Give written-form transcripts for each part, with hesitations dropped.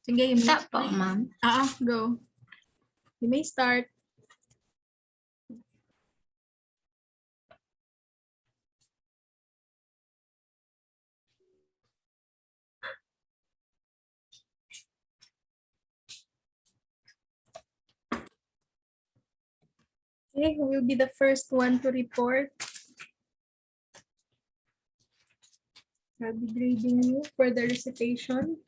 Sige, you may Stop po, ma'am. go. You may start. Okay, who will be the first one to report? I'll be grading you for the recitation.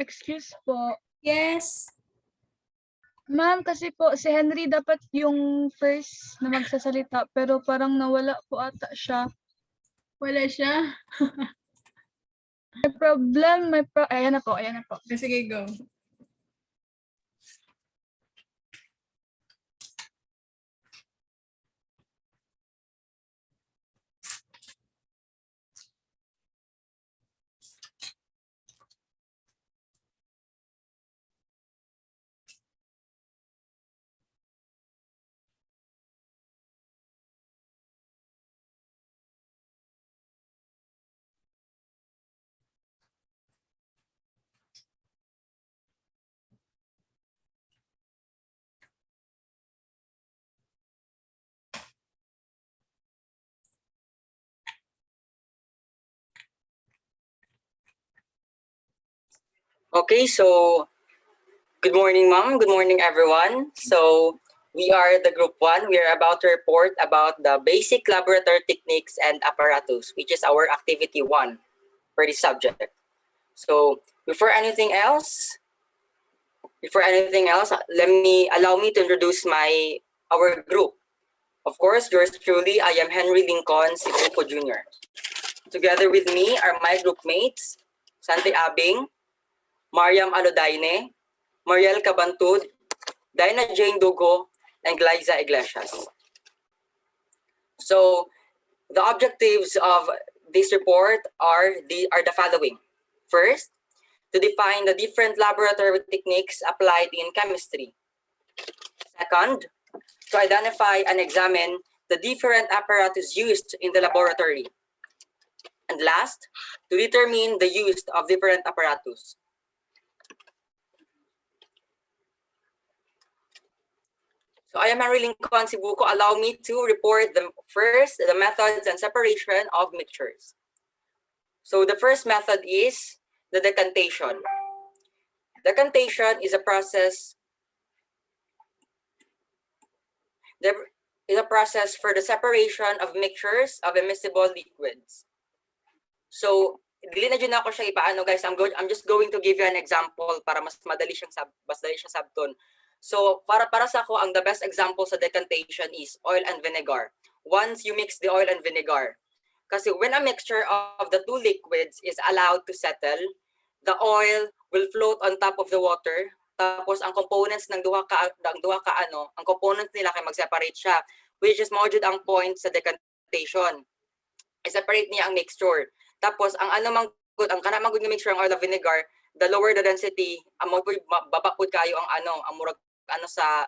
Excuse po. Yes. Ma'am, kasi po si Henry dapat yung first na magsasalita pero parang nawala po ata siya. Wala siya. May problem, ayan na po, ayan na po. Sige, go. Okay, so good morning, ma'am. Good morning, everyone. So we are the group 1. We are about to report about the basic laboratory techniques and apparatus, which is our activity 1 for this subject. So before anything else, allow me to introduce our group. Of course, yours truly, I am Henry Lincoln Sibuco Jr. Together with me are my group mates, Santi Abing, Mariam Alodaine, Mariel Cabantud, Dinah Jane Dugo, and Glyza Iglesias. So the objectives of this report are the following. First, to define the different laboratory techniques applied in chemistry. Second, to identify and examine the different apparatus used in the laboratory. And last, to determine the use of different apparatus. So I am Henry Lincoln Sibuco. Allow me to report the methods and separation of mixtures. So the first method is the decantation. Decantation is a process for the separation of mixtures of immiscible liquids. So dili na dyan ako siya ipaano, guys. I'm just going to give you an example para mas madali siyang sabton. So para sa ako, the best example sa decantation is oil and vinegar. Once you mix the oil and vinegar, kasi when a mixture of the two liquids is allowed to settle, the oil will float on top of the water. Tapos ang components ng duha ka ang components nila kay mag-separate siya, which is mao jud ang point sa decantation. I-separate niya ang mixture. Tapos ang kana man gud nga mixture ng oil and vinegar, the lower the density, babapod kayo ang murag sa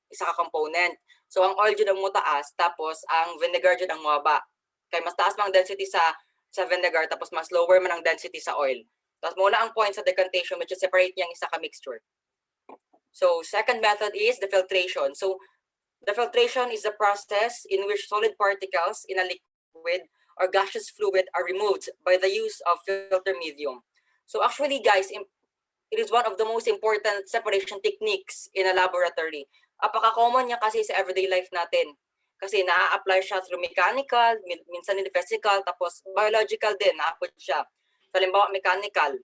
isa ka component. So ang oil jud ang mutaas, tapos ang vinegar jud ang mababa. Kay mas taas man ang density sa vinegar, tapos mas lower man ang density sa oil. Tapos muna ang point sa decantation, which is separate niyang isa ka mixture. So second method is the filtration. So the filtration is the process in which solid particles in a liquid or gaseous fluid are removed by the use of filter medium. So actually, guys, it is one of the most important separation techniques in a laboratory. Apaka-common niya kasi sa everyday life natin. Kasi na-apply siya through mechanical, minsan in physical, tapos biological din, na-apply siya. So, halimbawa, mechanical.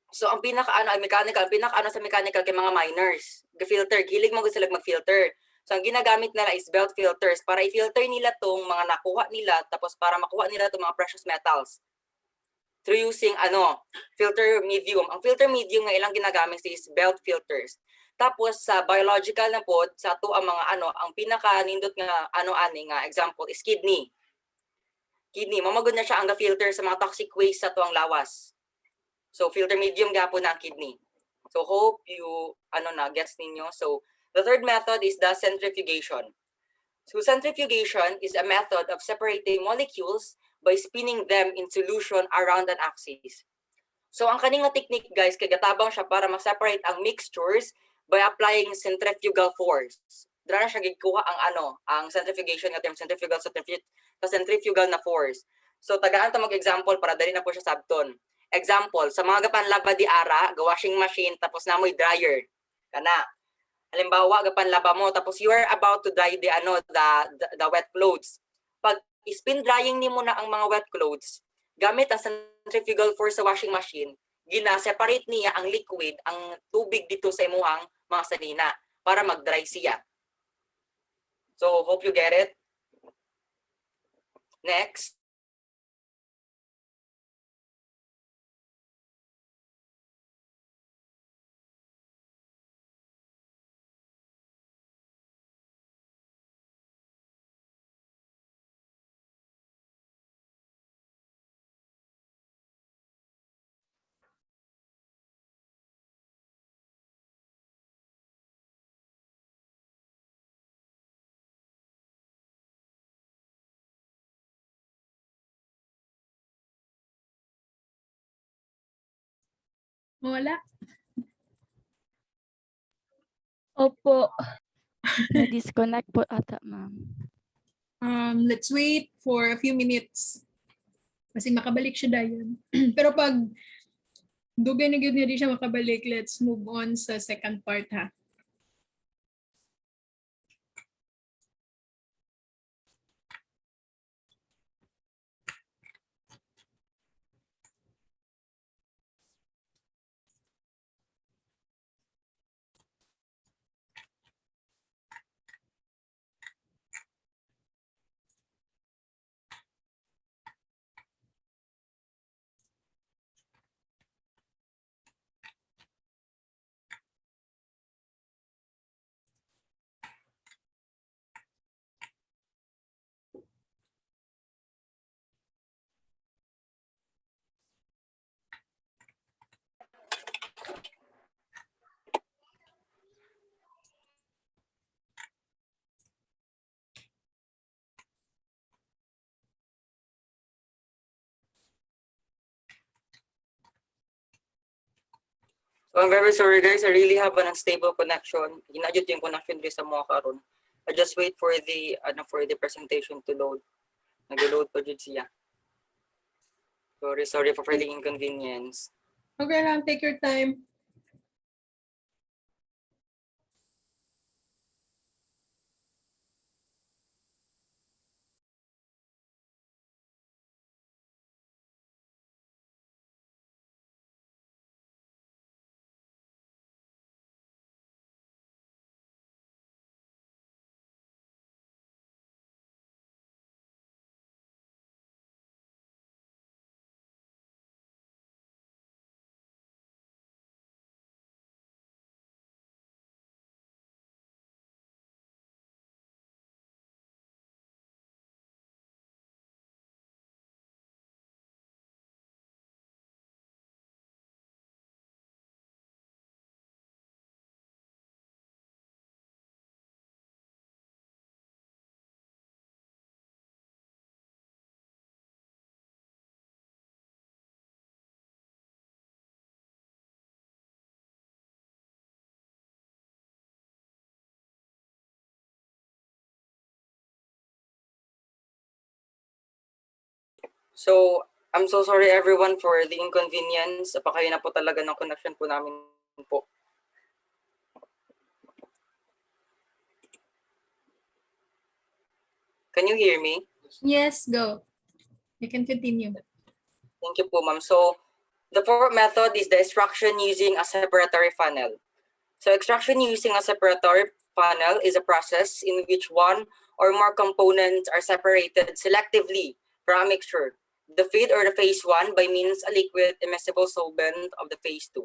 So, ang pinaka-ano sa mechanical kay mga miners. Filter, gilig mo sila mag-filter. So, ang ginagamit nila is belt filters para i-filter nila tong mga nakuha nila, tapos para makuha nila tong mga precious metals. Through using filter medium. Ang filter medium nga ilang ginagamit is belt filters. Tapos sa biological na po, sa to ang mga ang pinaka-nindot nga nga example is kidney. Kidney, mamagod na siya ang filter sa mga toxic waste sa tuwang lawas. So filter medium gapon na ang kidney. So hope you gets ninyo. So the third method is the centrifugation. So centrifugation is a method of separating molecules by spinning them in solution around an axis. So ang kaning technique guys kagatabang siya para ma-separate ang mixtures by applying centrifugal force. Dira na siya gikuha ang centrifugation nga term centrifugal sa centrifugal na force. So tagaan ta mag-example para dali na po siya sabton. Example, sa mga gapanlaba di ara, washing machine tapos namoy dryer. Kana. Halimbawa gapanlaba mo tapos you are about to dry the wet clothes. Pag spin drying nimo na ang mga wet clothes, gamit ang centrifugal force sa washing machine, gina-separate niya ang liquid, ang tubig dito sa imuhang mga salina para mag-dry siya. So, hope you get it. Next. Wala. Opo. Na-disconnect po ata, ma'am. Let's wait for a few minutes. Kasi makabalik siya dayon. Pero pag dugay na gyud niya di siya makabalik, let's move on sa second part ha. So I'm very sorry guys, I really have an unstable connection. Hinajud yung connection diri sa mga karon. I just wait for the presentation to load. Nag-load pa jud siya. Sorry for the inconvenience. Okay lang, take your time. So, I'm so sorry everyone for the inconvenience. Apakayo na po talaga ng connection po namin po. Can you hear me? Yes, go. You can continue. Thank you po, ma'am. So, the fourth method is the extraction using a separatory funnel. So, extraction using a separatory funnel is a process in which one or more components are separated selectively from a mixture. The feed or the phase 1 by means a liquid immiscible solvent of the phase 2.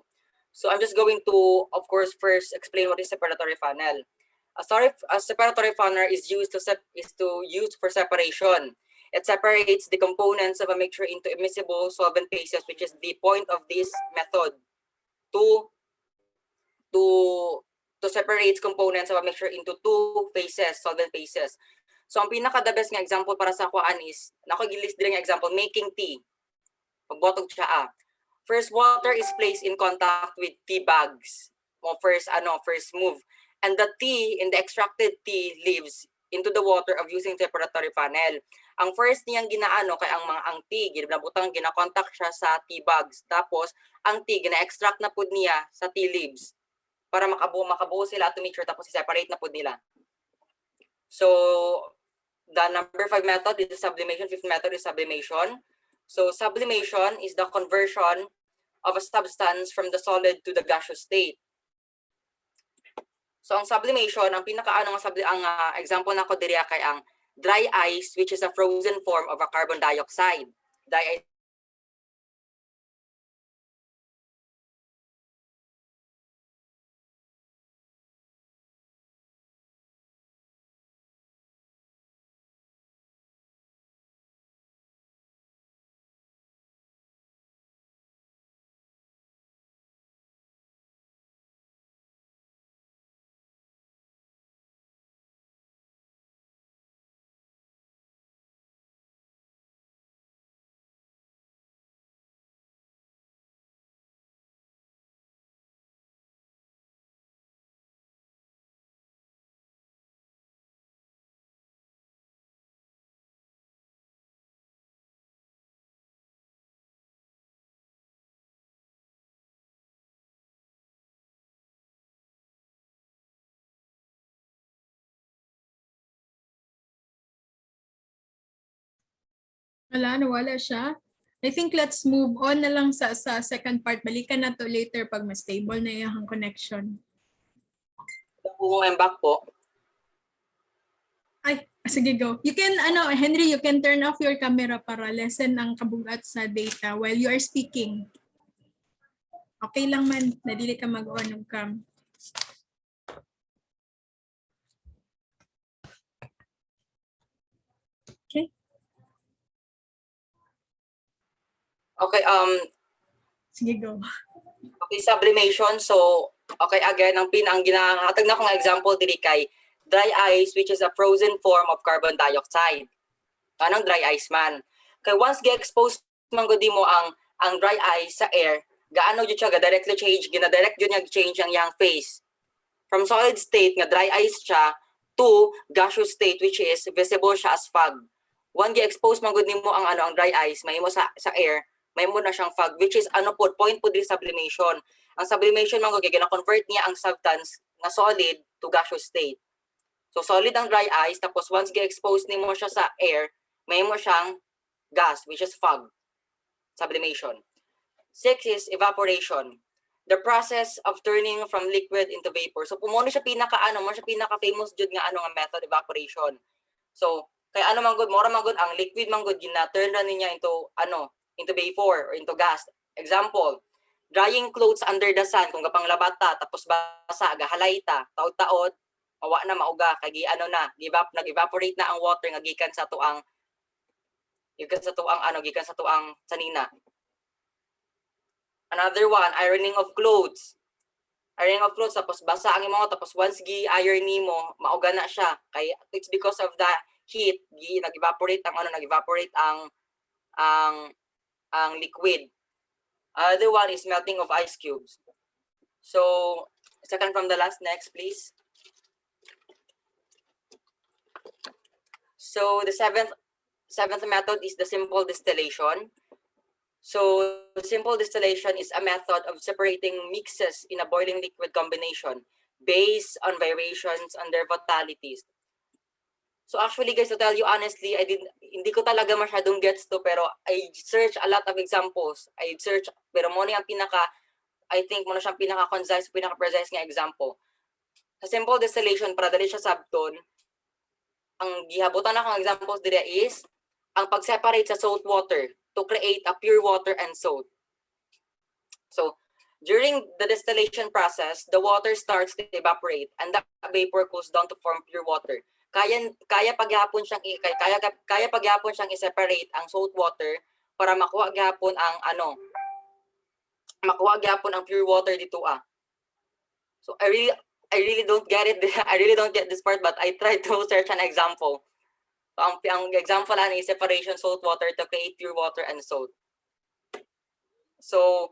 So I'm just going to, of course, first explain what is separatory funnel. A separatory funnel is used for separation. It separates the components of a mixture into immiscible solvent phases, which is the point of this method, to to separate components of a mixture into two phases, solvent phases. So ang pinaka the best nga example para sa kuan is nako-list din nga example making tea. Pagbotog siya First water is placed in contact with tea bags. First move. And the tea in the extracted tea leaves into the water of using preparatory panel. Ang first niyang ginaano kay ang tea ginabutang gina-contact siya sa tea bags. Tapos ang tea gina-extract na pud niya sa tea leaves para makabuo sila to mixture tapos i-separate na pud nila. So the number 5 method is sublimation, fifth method is sublimation. So sublimation is the conversion of a substance from the solid to the gaseous state. So ang sublimation, ang example nako diri kay ang dry ice, which is a frozen form of a carbon dioxide. Dry ice Nawala siya. I think let's move on na lang sa second part. Balikan na to later pag mas stable na yung connection. kung back po. Ay, sige go. You can, Henry, you can turn off your camera para lessen ang kabugat sa data while you are speaking. Okay lang man, nadili ka mag-on ng cam. Okay. Okay, Sige go. okay, sublimation. So, okay, again, ang ginahatag na kong example diri kay dry ice, which is a frozen form of carbon dioxide. Anong dry ice man? Kay once gi-expose man gud mo ang dry ice sa air, gaano jud siya directly change, gina-direct jud niya change ang yang phase. From solid state nga dry ice siya to gaseous state, which is visible siya as fog. Once gi-expose man gud nimo ang dry ice, mahimo sa air, mahimo na siyang fog, which is point po diri sublimation. Ang sublimation man gud gina-convert niya ang substance na solid to gaseous state. So solid ang dry ice, tapos once gi-expose nimo siya sa air, mahimo siyang gas, which is fog. Sublimation. 6 is evaporation. The process of turning from liquid into vapor. So mo siya pinaka-famous jud nga nga method, evaporation. So kay man gud, mora man gud ang liquid man gud gina-turn na niya into vapor or into gas. Example, drying clothes under the sun, kung gapang labata tapos basa gahalay ta, taod-taod, awa na mauga kay nag-evaporate na ang water nga gikan sa tuang sanina. Another one, ironing of clothes. Ironing of clothes tapos basa ang imo, tapos once gi-iron nimo, mauga na siya. Kay it's because of the heat, nag-evaporate ang liquid. Other one is melting of ice cubes. So, second from the last, next please. So the seventh method is the simple distillation. So simple distillation is a method of separating mixes in a boiling liquid combination based on variations on their volatilities. So actually guys, to tell you honestly, hindi ko talaga masyadong gets to, pero I search a lot of examples. Pero mo ang I think mo na siyang pinaka-concise, pinaka-precise nga example. Sa simple distillation, para dali siya sabton, ang gihabutan na akong examples dira is ang pag-separate sa salt water to create a pure water and salt. So, during the distillation process, the water starts to evaporate and the vapor cools down to form pure water. Kaya paghapon siyang i-separate ang salt water para makuha gyapon ang pure water dito . So I really don't get it. I really don't get this part, but I tried to search an example. So, ang example is separation salt water to create pure water and salt. So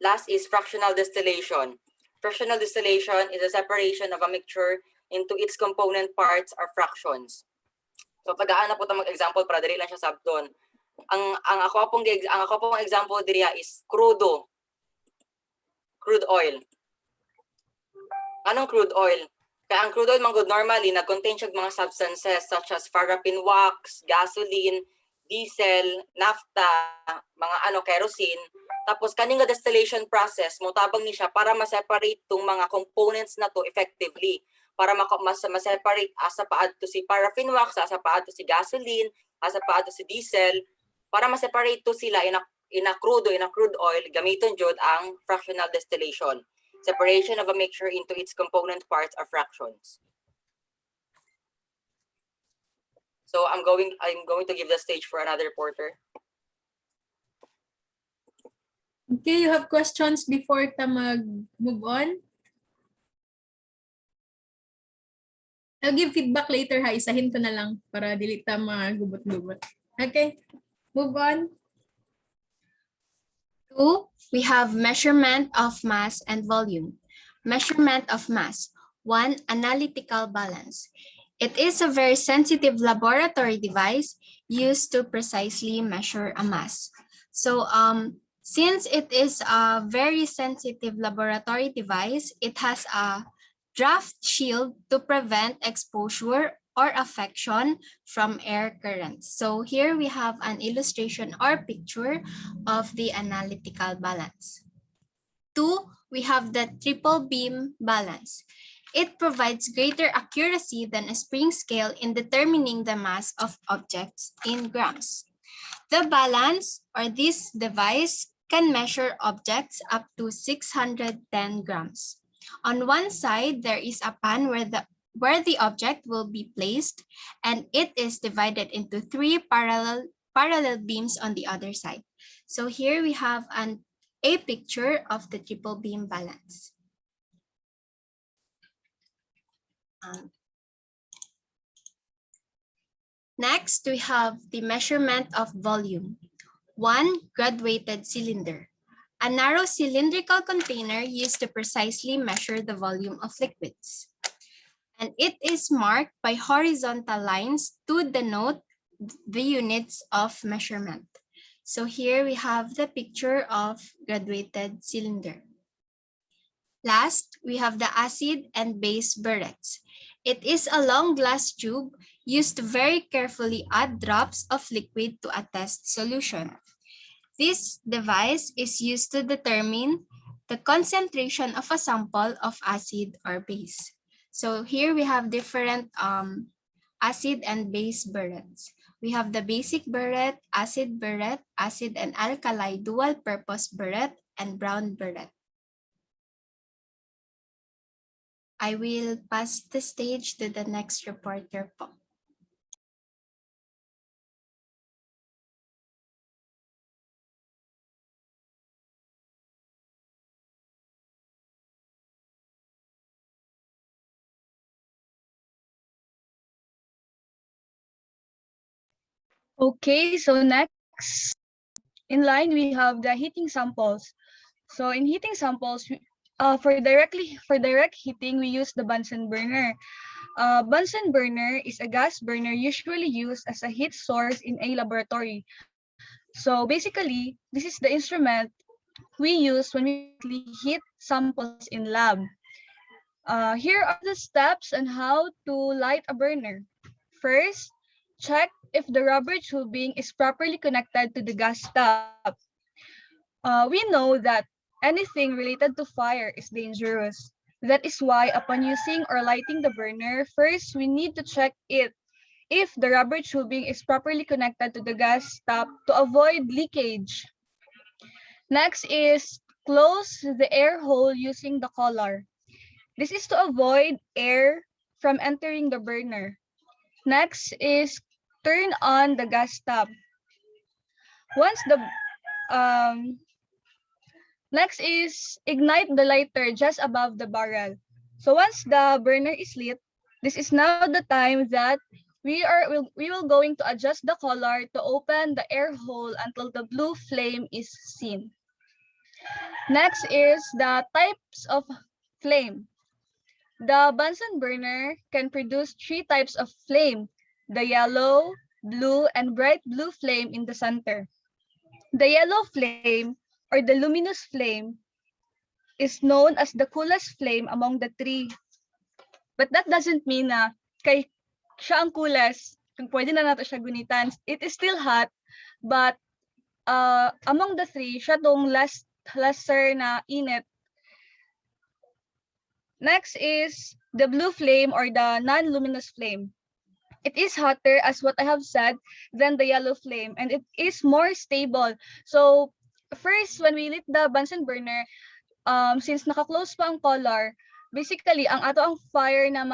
last is fractional distillation. Fractional distillation is a separation of a mixture into its component parts or fractions. So pag-aana po itong example para dali lang siya sabton. Ang ako pong example diriya is crude oil. Anong crude oil? Kaya ang crude oil man good normally nag-contain siya mga substances such as paraffin wax, gasoline, diesel, naphtha, mga kerosene. Tapos kaning distillation process mo tabang ni siya para ma-separate tong mga components na to effectively. Para ma-separate asa paad to si paraffin wax, asa paad to si gasoline, asa paad to si diesel, para ma-separate to sila in a crude oil gamiton jud ang fractional distillation. Separation of a mixture into its component parts or fractions. So I'm going to give the stage for another reporter. Okay, you have questions before ta mag-move on? I'll give feedback later ha. Isahin ko na lang para dili ta magubot-gubot. Okay, move on. 2, we have measurement of mass and volume. Measurement of mass. 1, analytical balance. It is a very sensitive laboratory device used to precisely measure a mass. So since it is a very sensitive laboratory device, it has a draft shield to prevent exposure or affection from air currents. So here we have an illustration or picture of the analytical balance. 2, we have the triple beam balance. It provides greater accuracy than a spring scale in determining the mass of objects in grams. The balance or this device can measure objects up to 610 grams. On one side, there is a pan where the object will be placed, and it is divided into 3 parallel beams on the other side. So here we have a picture of the triple beam balance. Next, we have the measurement of volume. 1, graduated cylinder. A narrow cylindrical container used to precisely measure the volume of liquids. And it is marked by horizontal lines to denote the units of measurement. So here we have the picture of graduated cylinder. Last, we have the acid and base burettes. It is a long glass tube used to very carefully add drops of liquid to a test solution. This device is used to determine the concentration of a sample of acid or base. So here we have different acid and base burettes. We have the basic burette, acid and alkali dual purpose burette, and brown burette. I will pass the stage to the next reporter po. Okay, so next in line we have the heating samples. So in heating samples, for direct heating, we use the Bunsen burner. Bunsen burner is a gas burner usually used as a heat source in a laboratory. So basically, this is the instrument we use when we heat samples in lab. Here are the steps on how to light a burner. First, check if the rubber tubing is properly connected to the gas tap. We know that anything related to fire is dangerous. That is why upon using or lighting the burner, first we need to check it if the rubber tubing is properly connected to the gas tap to avoid leakage. Next is close the air hole using the collar. This is to avoid air from entering the burner. Next is turn on the gas tap. Once Next is ignite the lighter just above the barrel. So once the burner is lit, this is now the time that we will going to adjust the color to open the air hole until the blue flame is seen. Next is the types of flame. The Bunsen burner can produce 3 types of flame: the yellow, blue, and bright blue flame in the center. The yellow flame or the luminous flame is known as the coolest flame among the three. But that doesn't mean na kay siya ang coolest, kung pwede na nato siya gunitan. It is still hot, but among the three, siya tong lesser na init. Next is the blue flame or the non-luminous flame. It is hotter, as what I have said, than the yellow flame, and it is more stable. So first, when we lit the Bunsen burner, since naka-close pa ang collar, basically, ang ato ang fire na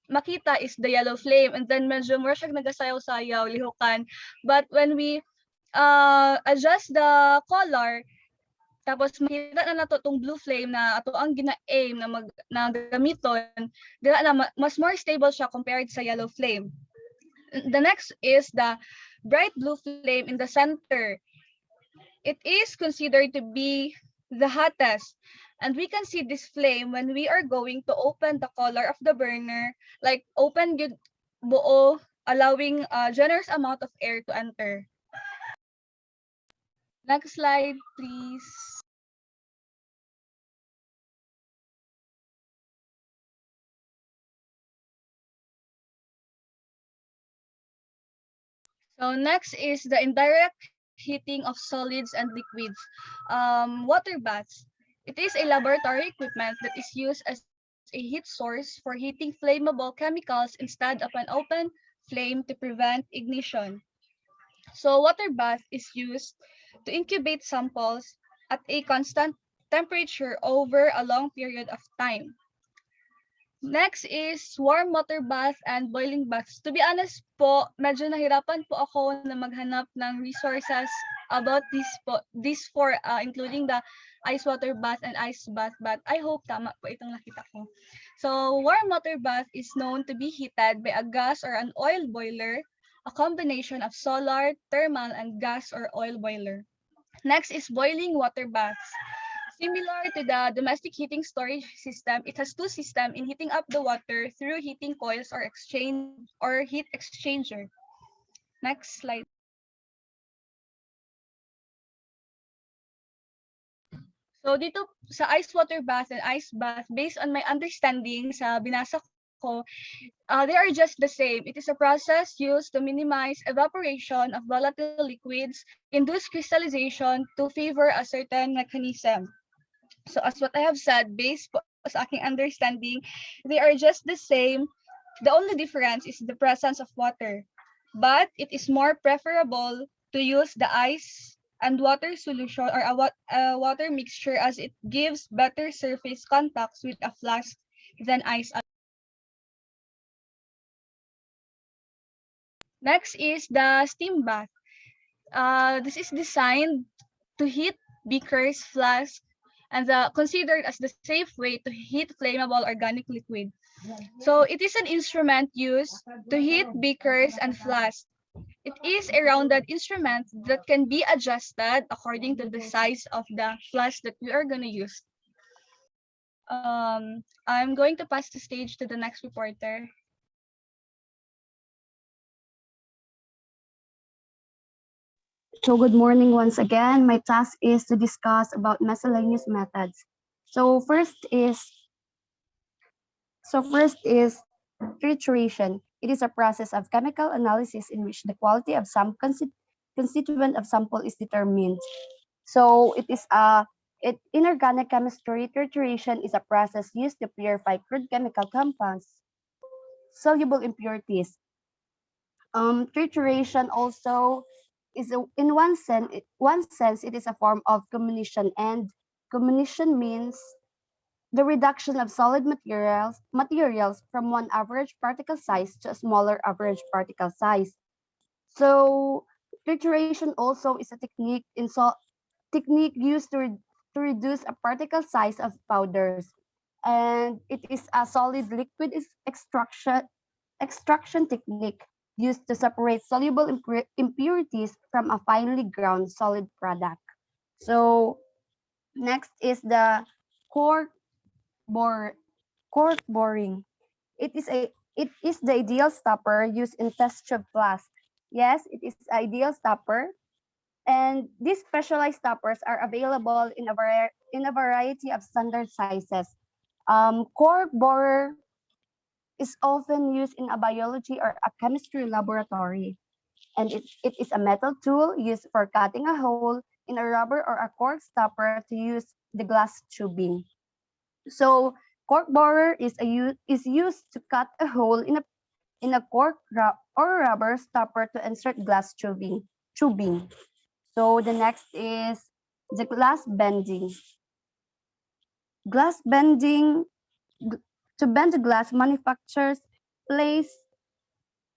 makita is the yellow flame, and then medyo more siya nagasayaw-sayaw, lihukan. But when we adjust the collar, tapos makita na nato tong blue flame na ato ang gina-aim na gamiton, dila na mas more stable siya compared sa yellow flame. The next is the bright blue flame in the center. It is considered to be the hottest, and we can see this flame when we are going to open the collar of the burner, like open good buo, allowing a generous amount of air to enter. Next slide, please. So next is the indirect heating of solids and liquids. Water baths. It is a laboratory equipment that is used as a heat source for heating flammable chemicals instead of an open flame to prevent ignition. So water bath is used to incubate samples at a constant temperature over a long period of time. Next is warm water bath and boiling baths. To be honest po, medyo nahirapan po ako na maghanap ng resources about these four, including the ice water bath and ice bath, but I hope tama po itong nakita ko. So warm water bath is known to be heated by a gas or an oil boiler, a combination of solar, thermal, and gas or oil boiler. Next is boiling water baths. Similar to the domestic heating storage system, it has two systems in heating up the water through heating coils or heat exchanger. Next slide. So dito sa ice water bath and ice bath, based on my understanding sa binasa ko, they are just the same. It is a process used to minimize evaporation of volatile liquids, induce crystallization to favor a certain mechanism. So as what I have said, based po sa aking understanding, they are just the same. The only difference is the presence of water. But it is more preferable to use the ice and water solution or a water mixture, as it gives better surface contacts with a flask than ice. Next is the steam bath. This is designed to heat beakers, flasks, and considered as the safe way to heat flammable organic liquid. So it is an instrument used to heat beakers and flasks. It is a rounded instrument that can be adjusted according to the size of the flask that we are going to use. I'm going to pass the stage to the next reporter. So good morning once again. My task is to discuss about miscellaneous methods. So first is trituration. It is a process of chemical analysis in which the quality of some constituent of sample is determined. So it is in organic chemistry, trituration is a process used to purify crude chemical compounds, soluble impurities. Trituration also is in one sense it is a form of comminution, and comminution means the reduction of solid materials from one average particle size to a smaller average particle size. So trituration also is a technique used to to reduce a particle size of powders. And it is a solid liquid extraction technique used to separate soluble impurities from a finely ground solid product. So next is the cork bore cork boring. It is the ideal stopper used in test tube flask. Yes, it is ideal stopper, and these specialized stoppers are available in a variety of standard sizes. Cork borer is often used in a biology or a chemistry laboratory, and it is a metal tool used for cutting a hole in a rubber or a cork stopper to use the glass tubing. So cork borer is used to cut a hole in a cork or rubber stopper to insert glass tubing. So the next is the glass bending. Glass bending, to bend the glass, manufacturers place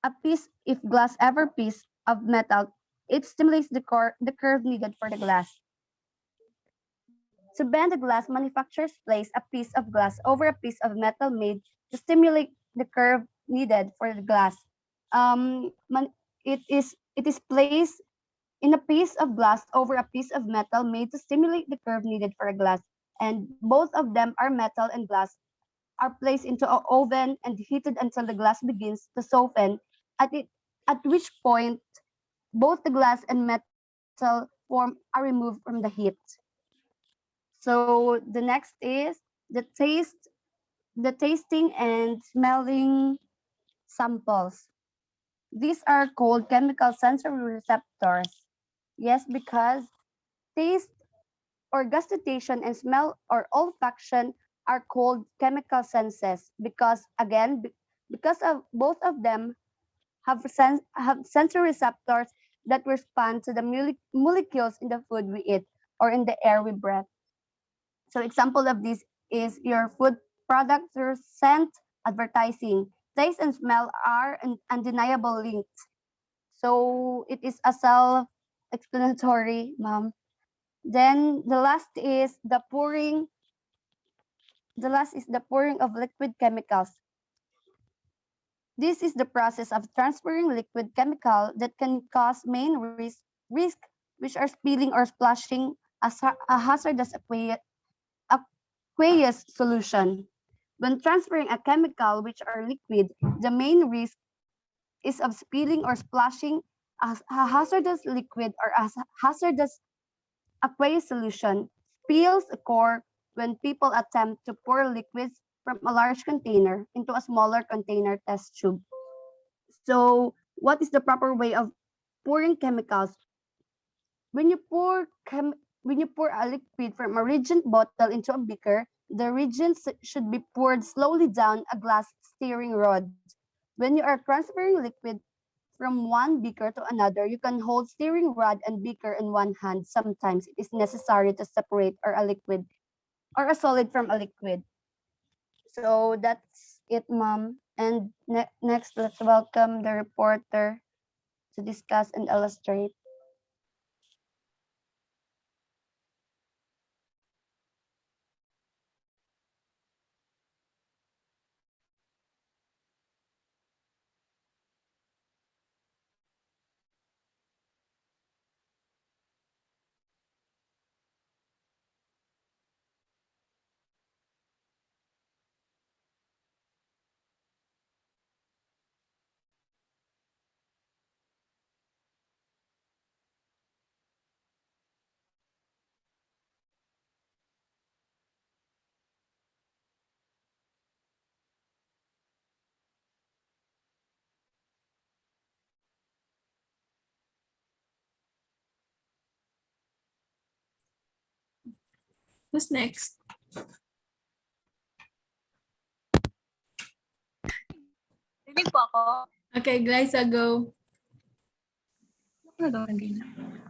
a piece, if glass ever piece of metal, it stimulates the curve needed for the glass. To bend the glass, manufacturers place a piece of glass over a piece of metal made to stimulate the curve needed for the glass. It is placed in a piece of glass over a piece of metal made to stimulate the curve needed for a glass. And both of them are metal and glass are placed into an oven and heated until the glass begins to soften, at which point both the glass and metal form are removed from the heat. So the next is the tasting and smelling samples. These are called chemical sensory receptors. Yes, because taste or gustation and smell or olfaction are called chemical senses because again because of both of them have sensory receptors that respond to the molecules in the food we eat or in the air we breathe. So example of this is your food product through scent, advertising. Taste and smell are an undeniable links. So it is a self-explanatory, ma'am. Then the last is the pouring. The last is the pouring of liquid chemicals. This is the process of transferring liquid chemical that can cause main risk which are spilling or splashing a hazardous aqueous solution. When transferring a chemical which are liquid, the main risk is of spilling or splashing a hazardous liquid or a hazardous aqueous solution. Spills occur when people attempt to pour liquids from a large container into a smaller container test tube. So, what is the proper way of pouring chemicals? When you pour a liquid from a reagent bottle into a beaker, the reagent should be poured slowly down a glass stirring rod. When you are transferring liquid from one beaker to another, you can hold stirring rod and beaker in one hand. Sometimes it is necessary to separate a liquid or a solid from a liquid. So that's it, ma'am. And next, let's welcome the reporter to discuss and illustrate. Who's next? Ready po ako? Okay, Glyza, go.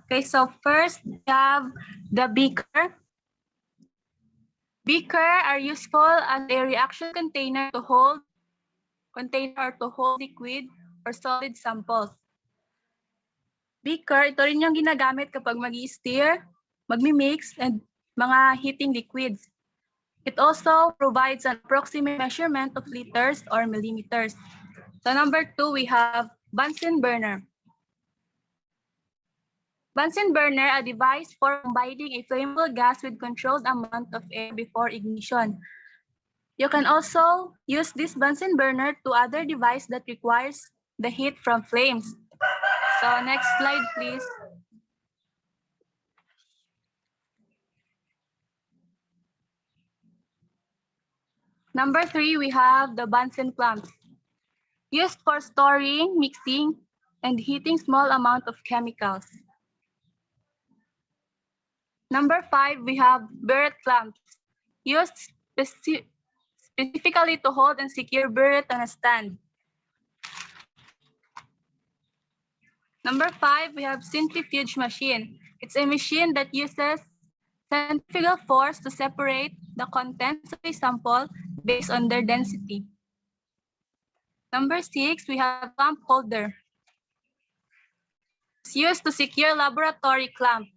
Okay, so first we have the beaker. Beaker are useful as a reaction container to hold liquid or solid samples. Beaker, ito rin yung ginagamit kapag mag-i-stir, magmi-mix, and mga heating liquids. It also provides an approximate measurement of liters or millimeters. So number 2, we have Bunsen burner. Bunsen burner, a device for combining a flammable gas with controlled amount of air before ignition. You can also use this Bunsen burner to other device that requires the heat from flames. So next slide, please. Number 3, we have the Bunsen pumps, used for storing, mixing, and heating small amount of chemicals. Number 5, we have burette clamps, used specifically to hold and secure burette on a stand. Number 5, we have centrifuge machine. It's a machine that uses centrifugal force to separate the contents of a sample based on their density. Number 6, we have clamp holder. It's used to secure laboratory clamp.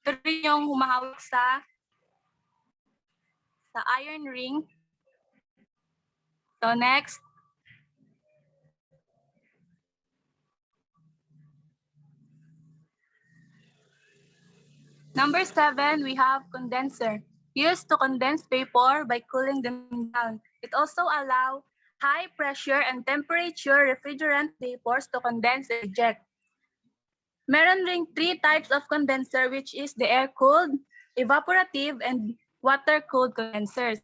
Ito rin yung humahawak sa iron ring. So next. Number 7, we have condenser, used to condense vapor by cooling them down. It also allows high pressure and temperature refrigerant vapors to condense and eject. Meron ring 3 types of condenser, which is the air-cooled, evaporative, and water-cooled condensers.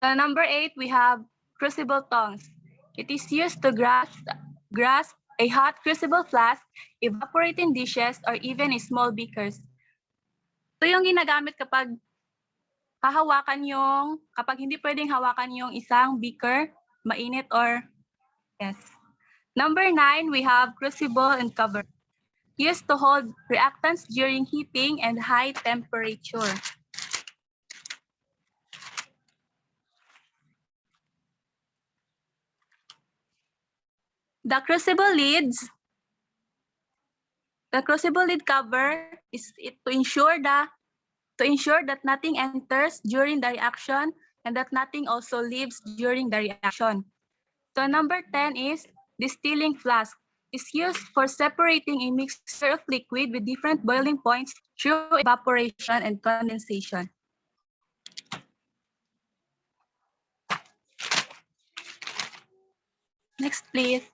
So number 8, we have crucible tongs. It is used to grasp a hot crucible flask, evaporating dishes, or even a small beakers. Ito yung ginagamit kapag kapag hindi pwedeng hawakan yung isang beaker, mainit or yes. Number 9, we have crucible and cover, used to hold reactants during heating and high temperature. The crucible lid cover is to ensure that nothing enters during the reaction and that nothing also leaves during the reaction. So number 10 is distilling flask. It's used for separating a mixture of liquid with different boiling points through evaporation and condensation. Next, please.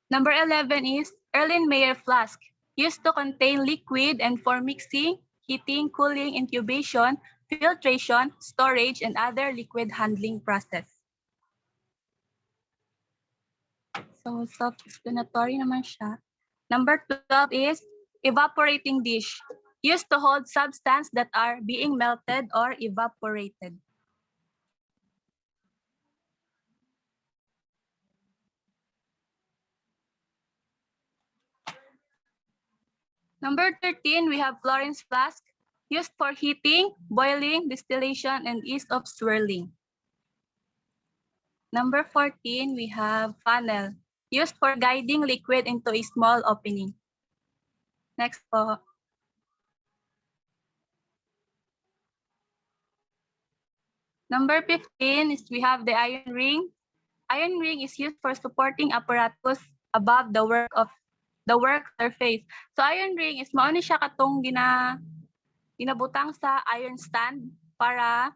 Number 11 is Erlenmeyer flask, used to contain liquid and for mixing, heating, cooling, incubation, filtration, storage, and other liquid handling process. So self-explanatory naman siya. Number 12 is evaporating dish, used to hold substances that are being melted or evaporated. Number 13, we have Florence flask, used for heating, boiling, distillation, and ease of swirling. Number 14, we have funnel, used for guiding liquid into a small opening. Next po. Number 15 is we have the iron ring. Iron ring is used for supporting apparatus above the work surface. So iron ring is mao ni siya katong ginabutang sa iron stand para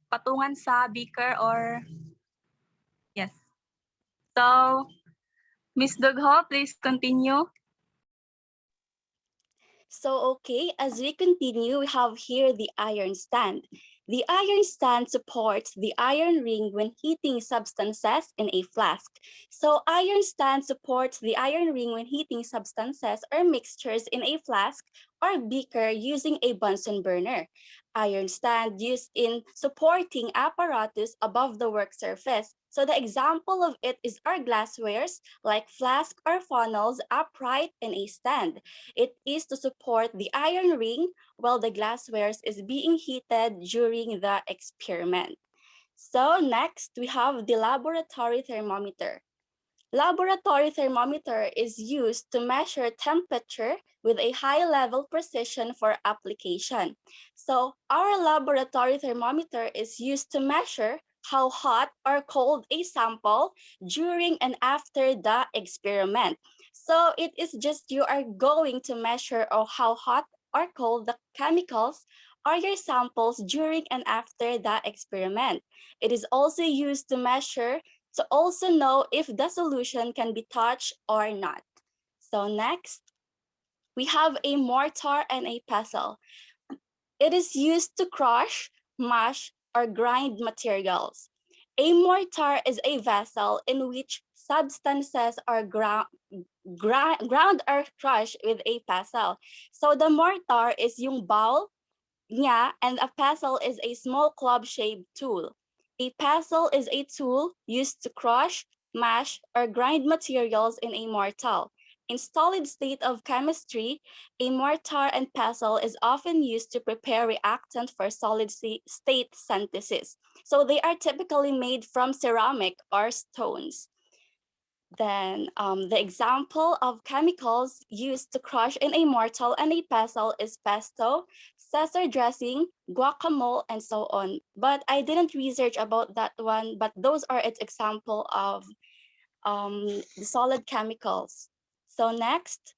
patungan sa beaker or yes. So Ms. Dugho, please continue. So, okay, as we continue, we have here the iron stand. The iron stand supports the iron ring when heating substances in a flask. So, iron stand supports the iron ring when heating substances or mixtures in a flask or beaker using a Bunsen burner. Iron stand used in supporting apparatus above the work surface. So the example of it is our glasswares like flask or funnels upright in a stand. It is to support the iron ring while the glasswares is being heated during the experiment. So next, we have the laboratory thermometer. Laboratory thermometer is used to measure temperature with a high level precision for application. So our laboratory thermometer is used to measure how hot or cold a sample during and after the experiment. So it is just you are going to measure how hot or cold the chemicals are your samples during and after the experiment. It is also used to measure to also know if the solution can be touched or not. So next, we have a mortar and a pestle. It is used to crush, mash, or grind materials. A mortar is a vessel in which substances are ground or crushed with a pestle. So the mortar is yung bowl niya, and a pestle is a small club-shaped tool. A pestle is a tool used to crush, mash, or grind materials in a mortar. In solid state of chemistry, a mortar and pestle is often used to prepare reactant for solid state synthesis. So they are typically made from ceramic or stones. Then the example of chemicals used to crush in a mortar and a pestle is pesto, Caesar dressing, guacamole, and so on. But I didn't research about that one, but those are its example of the solid chemicals. So next,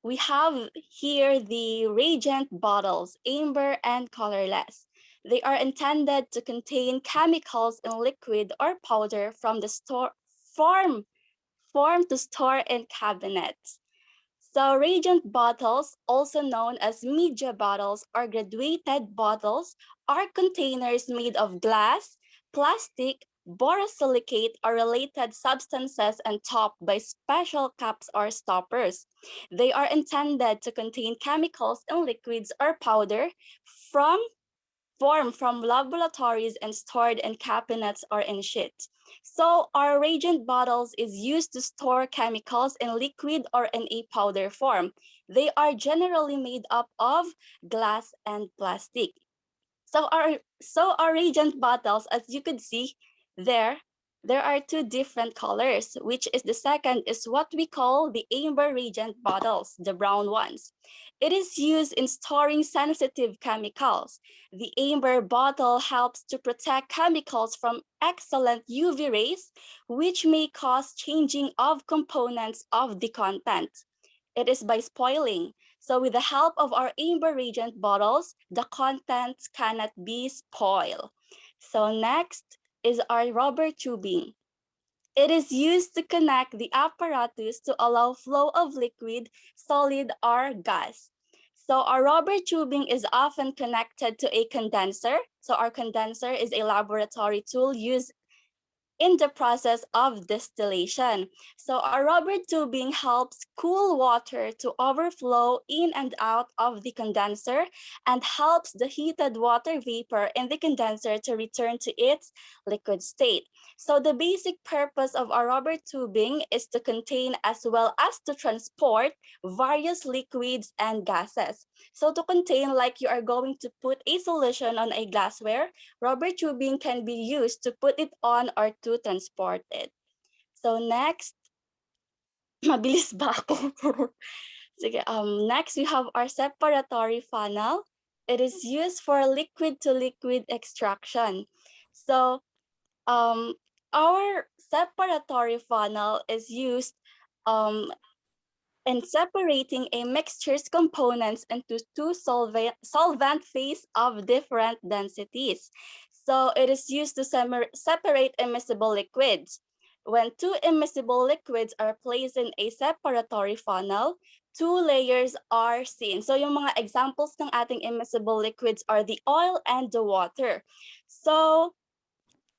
we have here the reagent bottles, amber and colorless. They are intended to contain chemicals in liquid or powder from the form to store in cabinets. So reagent bottles, also known as media bottles or graduated bottles, are containers made of glass, plastic, borosilicate, or related substances and topped by special caps or stoppers. They are intended to contain chemicals in liquids or powder formed from laboratories and stored in cabinets or in sheets. So our reagent bottles is used to store chemicals in liquid or in a powder form. They are generally made up of glass and plastic. So our reagent bottles, as you could see there are two different colors, which is the second is what we call the amber reagent bottles, the brown ones. It is used in storing sensitive chemicals. The amber bottle helps to protect chemicals from excellent UV rays, which may cause changing of components of the content. It is by spoiling. So with the help of our amber reagent bottles, the contents cannot be spoiled. So next is our rubber tubing. It is used to connect the apparatus to allow flow of liquid, solid, or gas. So our rubber tubing is often connected to a condenser. So our condenser is a laboratory tool used in the process of distillation. So our rubber tubing helps cool water to overflow in and out of the condenser and helps the heated water vapor in the condenser to return to its liquid state. So the basic purpose of our rubber tubing is to contain as well as to transport various liquids and gases. So to contain, like you are going to put a solution on a glassware, rubber tubing can be used to put it on or to transport it. So next, mabilis ba ako? Sige, next we have our separatory funnel. It is used for liquid to liquid extraction. So our separatory funnel is used in separating a mixture's components into two solvent phase of different densities. So it is used to separate immiscible liquids. When two immiscible liquids are placed in a separatory funnel, two layers are seen. So yung mga examples ng ating immiscible liquids are the oil and the water. So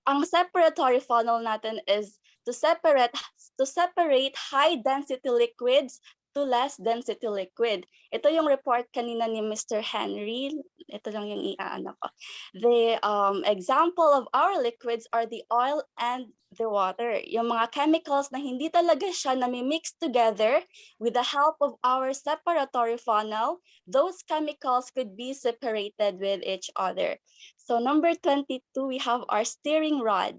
ang separatory funnel natin is to separate high density liquids to less density liquid. Ito yung report kanina ni Mr. Henry. Ito lang yung iaano ko. The example of our liquids are the oil and the water. Yung mga chemicals na hindi talaga siya nami-mix together with the help of our separatory funnel, those chemicals could be separated with each other. So number 22, we have our stirring rod.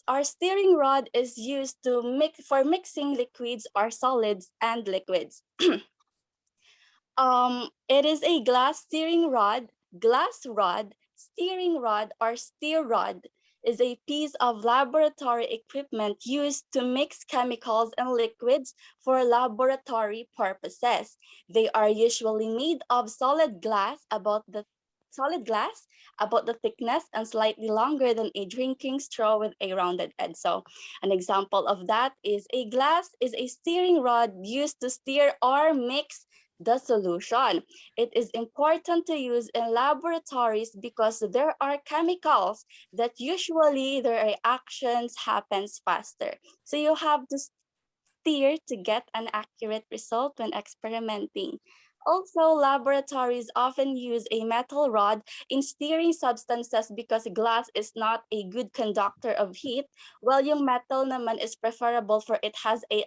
Our stirring rod is used to for mixing liquids or solids and liquids. It is a glass stirring rod. Glass rod, stirring rod, or stir rod is a piece of laboratory equipment used to mix chemicals and liquids for laboratory purposes. They are usually made of solid glass about the thickness and slightly longer than a drinking straw with a rounded edge. So an example of that is a stirring rod used to stir or mix the solution. It is important to use in laboratories because there are chemicals that usually their reactions happens faster. So you have to stir to get an accurate result when experimenting. Also, laboratories often use a metal rod in stirring substances because glass is not a good conductor of heat, while yung metal naman is preferable for it has a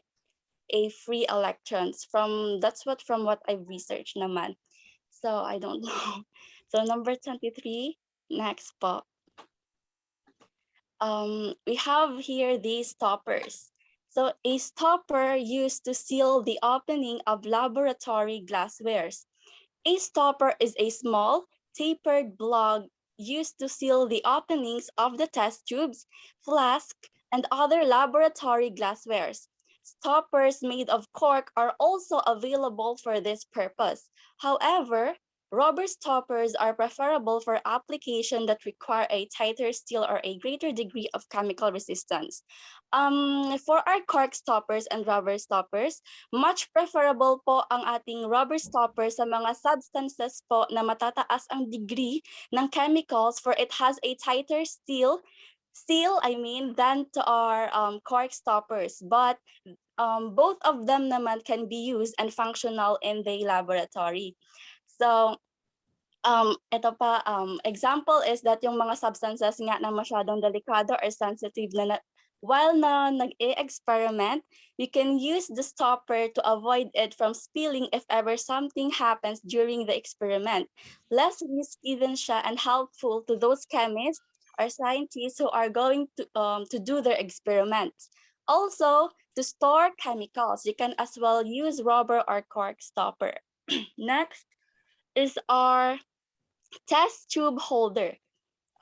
free electrons. From what I've researched naman. So I don't know. So number 23, next po. We have here these stoppers. So a stopper used to seal the opening of laboratory glasswares. A stopper is a small, tapered block used to seal the openings of the test tubes, flask, and other laboratory glasswares. Stoppers made of cork are also available for this purpose. However, rubber stoppers are preferable for application that require a tighter seal or a greater degree of chemical resistance. For our cork stoppers and rubber stoppers, much preferable po ang ating rubber stopper sa mga substances po na matataas ang degree ng chemicals, for it has a tighter seal than to our cork stoppers. But both of them naman can be used and functional in the laboratory. So ito pa, example is that yung mga substances nga na masyadong delikado or sensitive while nag-e-experiment, you can use the stopper to avoid it from spilling if ever something happens during the experiment. Less risky din siya and helpful to those chemists or scientists who are going to do their experiments. Also, to store chemicals, you can as well use rubber or cork stopper. Next is our test tube holder.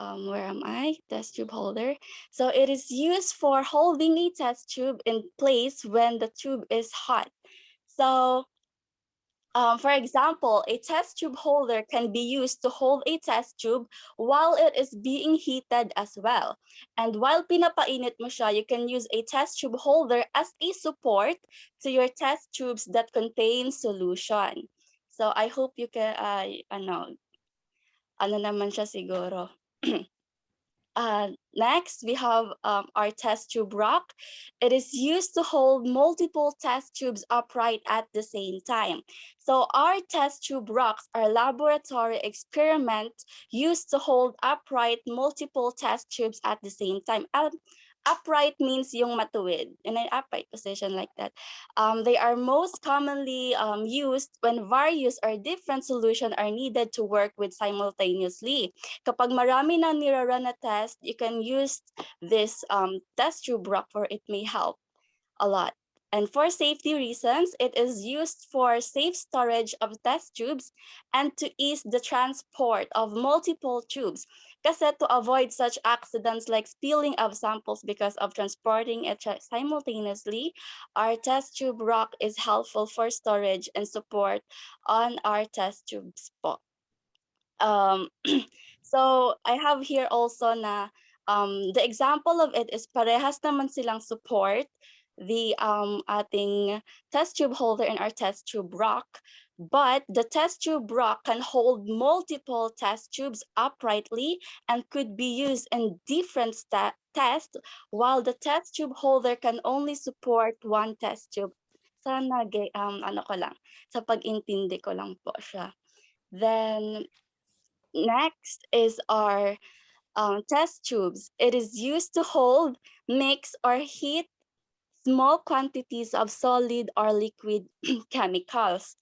Where am I? Test tube holder. So it is used for holding a test tube in place when the tube is hot. So for example, a test tube holder can be used to hold a test tube while it is being heated as well. And while pinapainit mo siya, you can use a test tube holder as a support to your test tubes that contain solution. So I hope you can, ano naman siya siguro. Next, we have our test tube rock. It is used to hold multiple test tubes upright at the same time. So our test tube rocks are laboratory experiments used to hold upright multiple test tubes at the same time. Upright means yung matuwid, in an upright position like that. They are most commonly used when various or different solutions are needed to work with simultaneously. Kapag marami na nirarun na test, you can use this test tube rock, for it may help a lot. And for safety reasons, it is used for safe storage of test tubes and to ease the transport of multiple tubes. Kasi to avoid such accidents like spilling of samples because of transporting it simultaneously, our test tube rock is helpful for storage and support on our test tubes po. So I have here also na the example of it is parehas naman silang support the ating test tube holder and our test tube rock, but the test tube rock can hold multiple test tubes uprightly and could be used in different tests, while the test tube holder can only support one test tube. Sana ano ko lang, sa pag-intindi ko lang po siya. Then next is our test tubes. It is used to hold, mix, or heat small quantities of solid or liquid chemicals.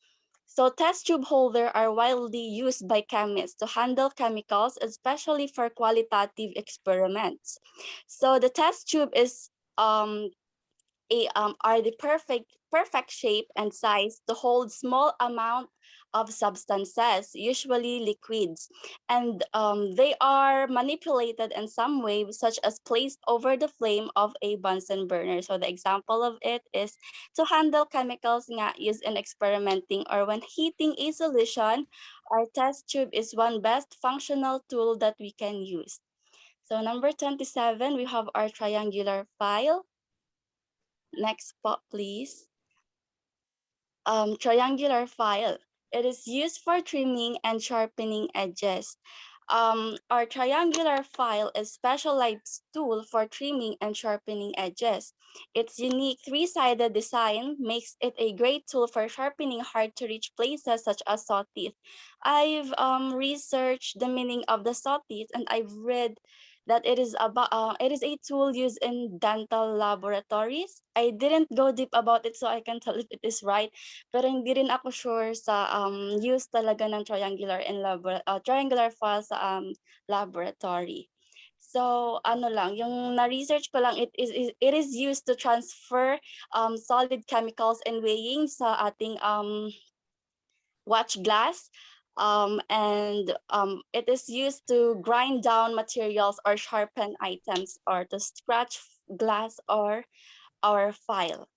So test tube holder are widely used by chemists to handle chemicals, especially for qualitative experiments. So the test tube is are the perfect shape and size to hold small amount of substances, usually liquids, and they are manipulated in some way, such as placed over the flame of a Bunsen burner. So the example of it is to handle chemicals nga used in experimenting or when heating a solution. Our test tube is one best functional tool that we can use. So number 27, we have our triangular file. Next spot, please. Triangular file. It is used for trimming and sharpening edges. Our triangular file is specialized tool for trimming and sharpening edges. Its unique three-sided design makes it a great tool for sharpening hard-to-reach places such as saw teeth. I've researched the meaning of the saw teeth, and I've read that it is a tool used in dental laboratories. I didn't go deep about it, so I can tell if it is right. Pero hindi rin ako sure sa use talaga ng triangular file sa laboratory. So ano lang, yung na-research ko lang, it is used to transfer solid chemicals and weighing sa ating watch glass. It is used to grind down materials or sharpen items or to scratch glass or our file.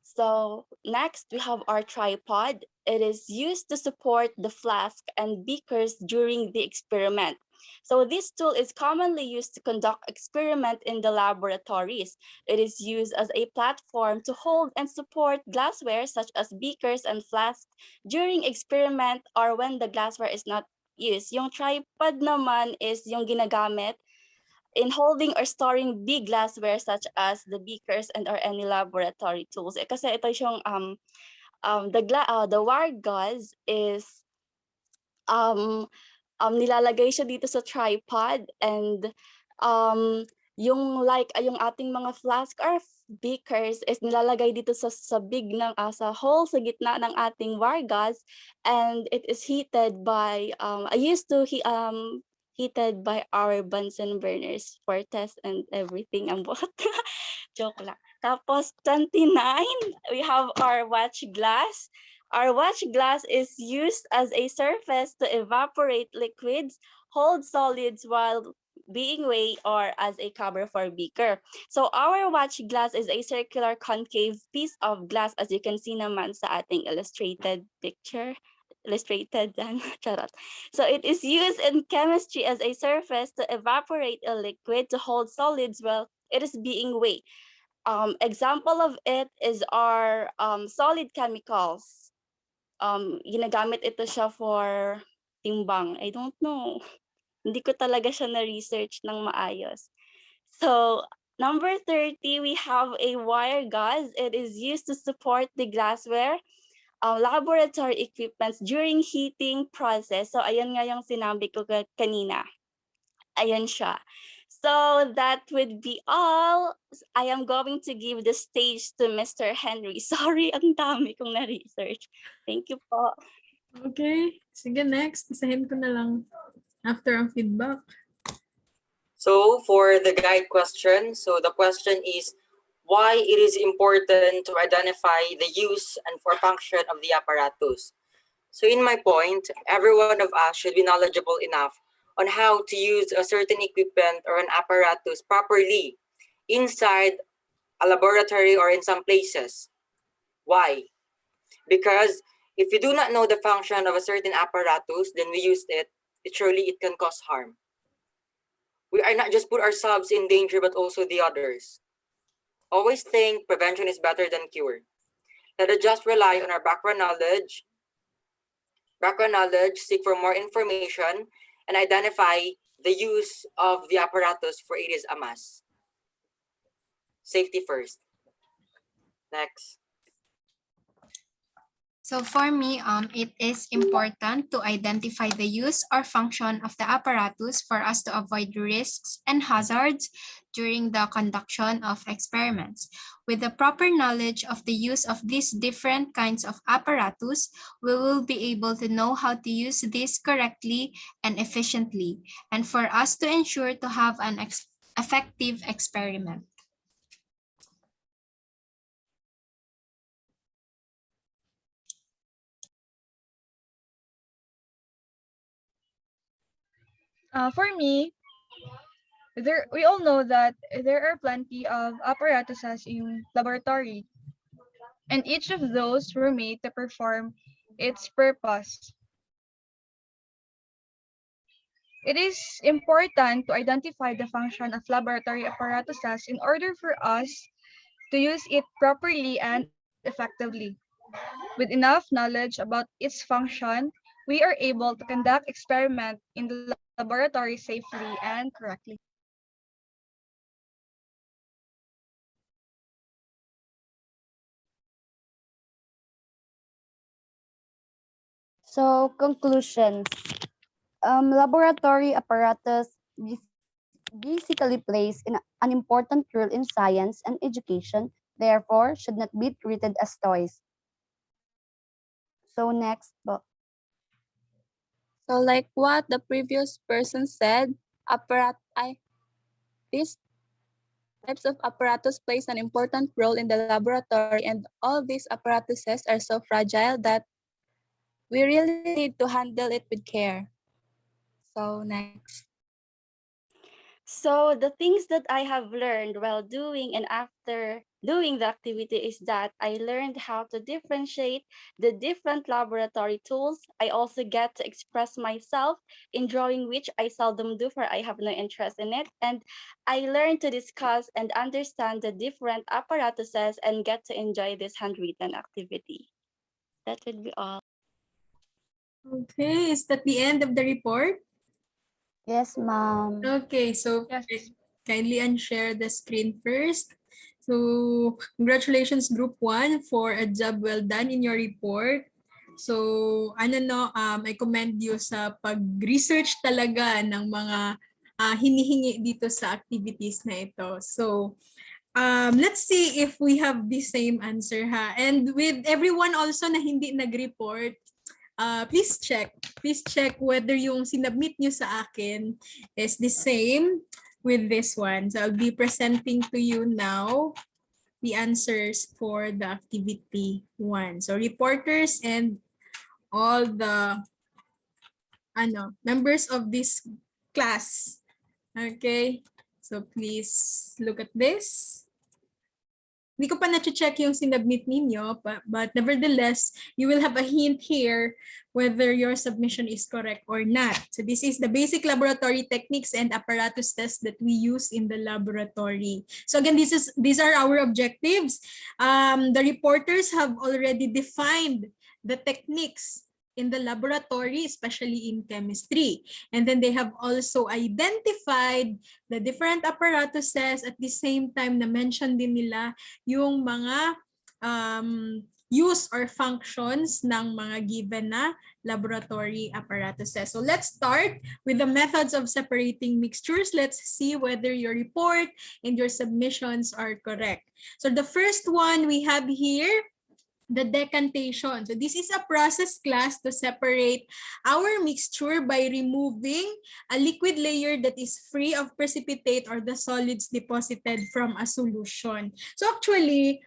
So next we have our tripod. It is used to support the flask and beakers during the experiment. So this tool is commonly used to conduct experiment in the laboratories. It is used as a platform to hold and support glassware such as beakers and flasks during experiment or when the glassware is not used. Yung tripod naman is yung ginagamit in holding or storing big glassware such as the beakers and or any laboratory tools. Kasi ito yung the wire gauze is nilalagay siya dito sa tripod, and yung ating mga flask or beakers is nilalagay dito sa big ng sa hole sa gitna ng ating wire gauze, and it is heated by heated by our Bunsen burners for test and everything ang buhat. Joke lang. Tapos 29, we have our watch glass. Our watch glass is used as a surface to evaporate liquids, hold solids while being weighed, or as a cover for beaker. So our watch glass is a circular concave piece of glass, as you can see naman sa ating illustrated picture. Illustrated yan, charot. So it is used in chemistry as a surface to evaporate a liquid to hold solids while it is being weighed. Example of it is our solid chemicals. Ginagamit ito siya for timbang. I don't know. Hindi ko talaga siya na-research ng maayos. So, number 30, we have a wire gauze. It is used to support the glassware, laboratory equipments during heating process. So, ayan nga yung sinabi ko kanina. Ayan siya. So that would be all. I am going to give the stage to Mr. Henry. Sorry, ang dami kong na-research. Thank you po. Okay. Sige, next. Isahin ko na lang after ang feedback. So for the guide question, so the question is why it is important to identify the use and for function of the apparatus. So in my point, every one of us should be knowledgeable enough on how to use a certain equipment or an apparatus properly inside a laboratory or in some places. Why? Because if you do not know the function of a certain apparatus, then we use it, surely it can cause harm. We are not just put ourselves in danger, but also the others. Always think prevention is better than cure. Let us just rely on our background knowledge, seek for more information, and identify the use of the apparatus for it is a must. Safety first. Next. So for me, it is important to identify the use or function of the apparatus for us to avoid risks and hazards during the conduction of experiments. With the proper knowledge of the use of these different kinds of apparatus, we will be able to know how to use this correctly and efficiently, and for us to ensure to have an effective experiment. For me, we all know that there are plenty of apparatuses in laboratory, and each of those were made to perform its purpose. It is important to identify the function of laboratory apparatuses in order for us to use it properly and effectively. With enough knowledge about its function, we are able to conduct experiment in the laboratory safely and correctly. So, conclusions. Laboratory apparatus basically plays an important role in science and education, therefore should not be treated as toys. So next, So like what the previous person said, these types of apparatus plays an important role in the laboratory, and all these apparatuses are so fragile that we really need to handle it with care. So next. So the things that I have learned while doing and after doing the activity is that I learned how to differentiate the different laboratory tools. I also get to express myself in drawing, which I seldom do for I have no interest in it. And I learned to discuss and understand the different apparatuses and get to enjoy this handwritten activity. That would be all. Okay, is that the end of the report? yes, ma'am. Okay, so Yes. kindly unshare the screen first. So congratulations Group 1 for a job well done in your report. So I commend you sa pag-research talaga ng mga hinihingi dito sa activities na ito. So let's see if we have the same answer ha. And with everyone also na hindi nag-report, please check whether yung sinubmit nyo sa akin is the same with this one. So I'll be presenting to you now the answers for the activity 1. So reporters and all the members of this class. Okay, so please look at this. Hindi ko pa na-check yung sinubmit ninyo, but nevertheless, you will have a hint here whether your submission is correct or not. So this is the basic laboratory techniques and apparatus tests that we use in the laboratory. So again, these are our objectives. The reporters have already defined the techniques in the laboratory, especially in chemistry. And then they have also identified the different apparatuses at the same time na mention din nila yung mga use or functions ng mga given na laboratory apparatuses. So let's start with the methods of separating mixtures. Let's see whether your report and your submissions are correct. So the first one we have here, the decantation. So this is a process class to separate our mixture by removing a liquid layer that is free of precipitate or the solids deposited from a solution. So actually,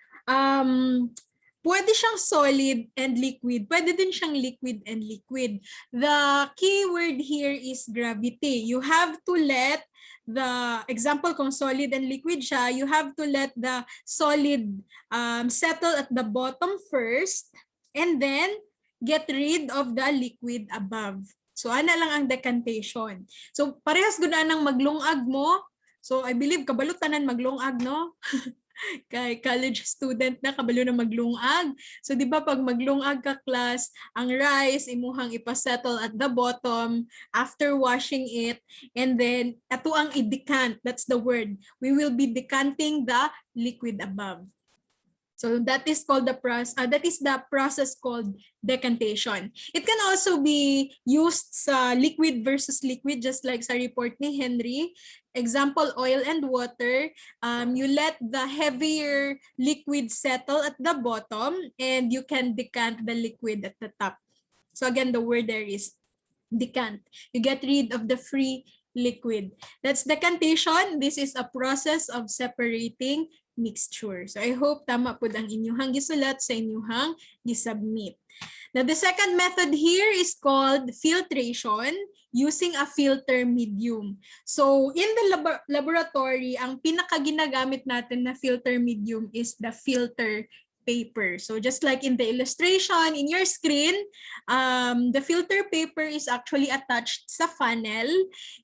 pwede siyang solid and liquid. Pwede din siyang liquid and liquid. The key word here is gravity. You have to let the example kung solid and liquid siya, you have to let the solid settle at the bottom first and then get rid of the liquid above. So ana lang ang decantation. So parehas gud nang maglungag mo. So I believe kabalo tanan maglungag no. Kay college student na kabalo na maglungag. So di ba pag maglungag ka class, ang rice imuhang ipasettle at the bottom after washing it, and then ato ang i-decant, that's the word. We will be decanting the liquid above. So that is called the process called decantation. It can also be used sa liquid versus liquid, just like sa report ni Henry. Example, oil and water. You let the heavier liquid settle at the bottom and you can decant the liquid at the top. So again, the word there is decant. You get rid of the free liquid. That's decantation. This is a process of separating mixture. So I hope tama po ang inyuhang gisulat sa inyuhang gisubmit. Now the second method here is called filtration using a filter medium. So in the laboratory, ang pinakaginagamit natin na filter medium is the filter paper. So just like in the illustration in your screen, the filter paper is actually attached sa funnel,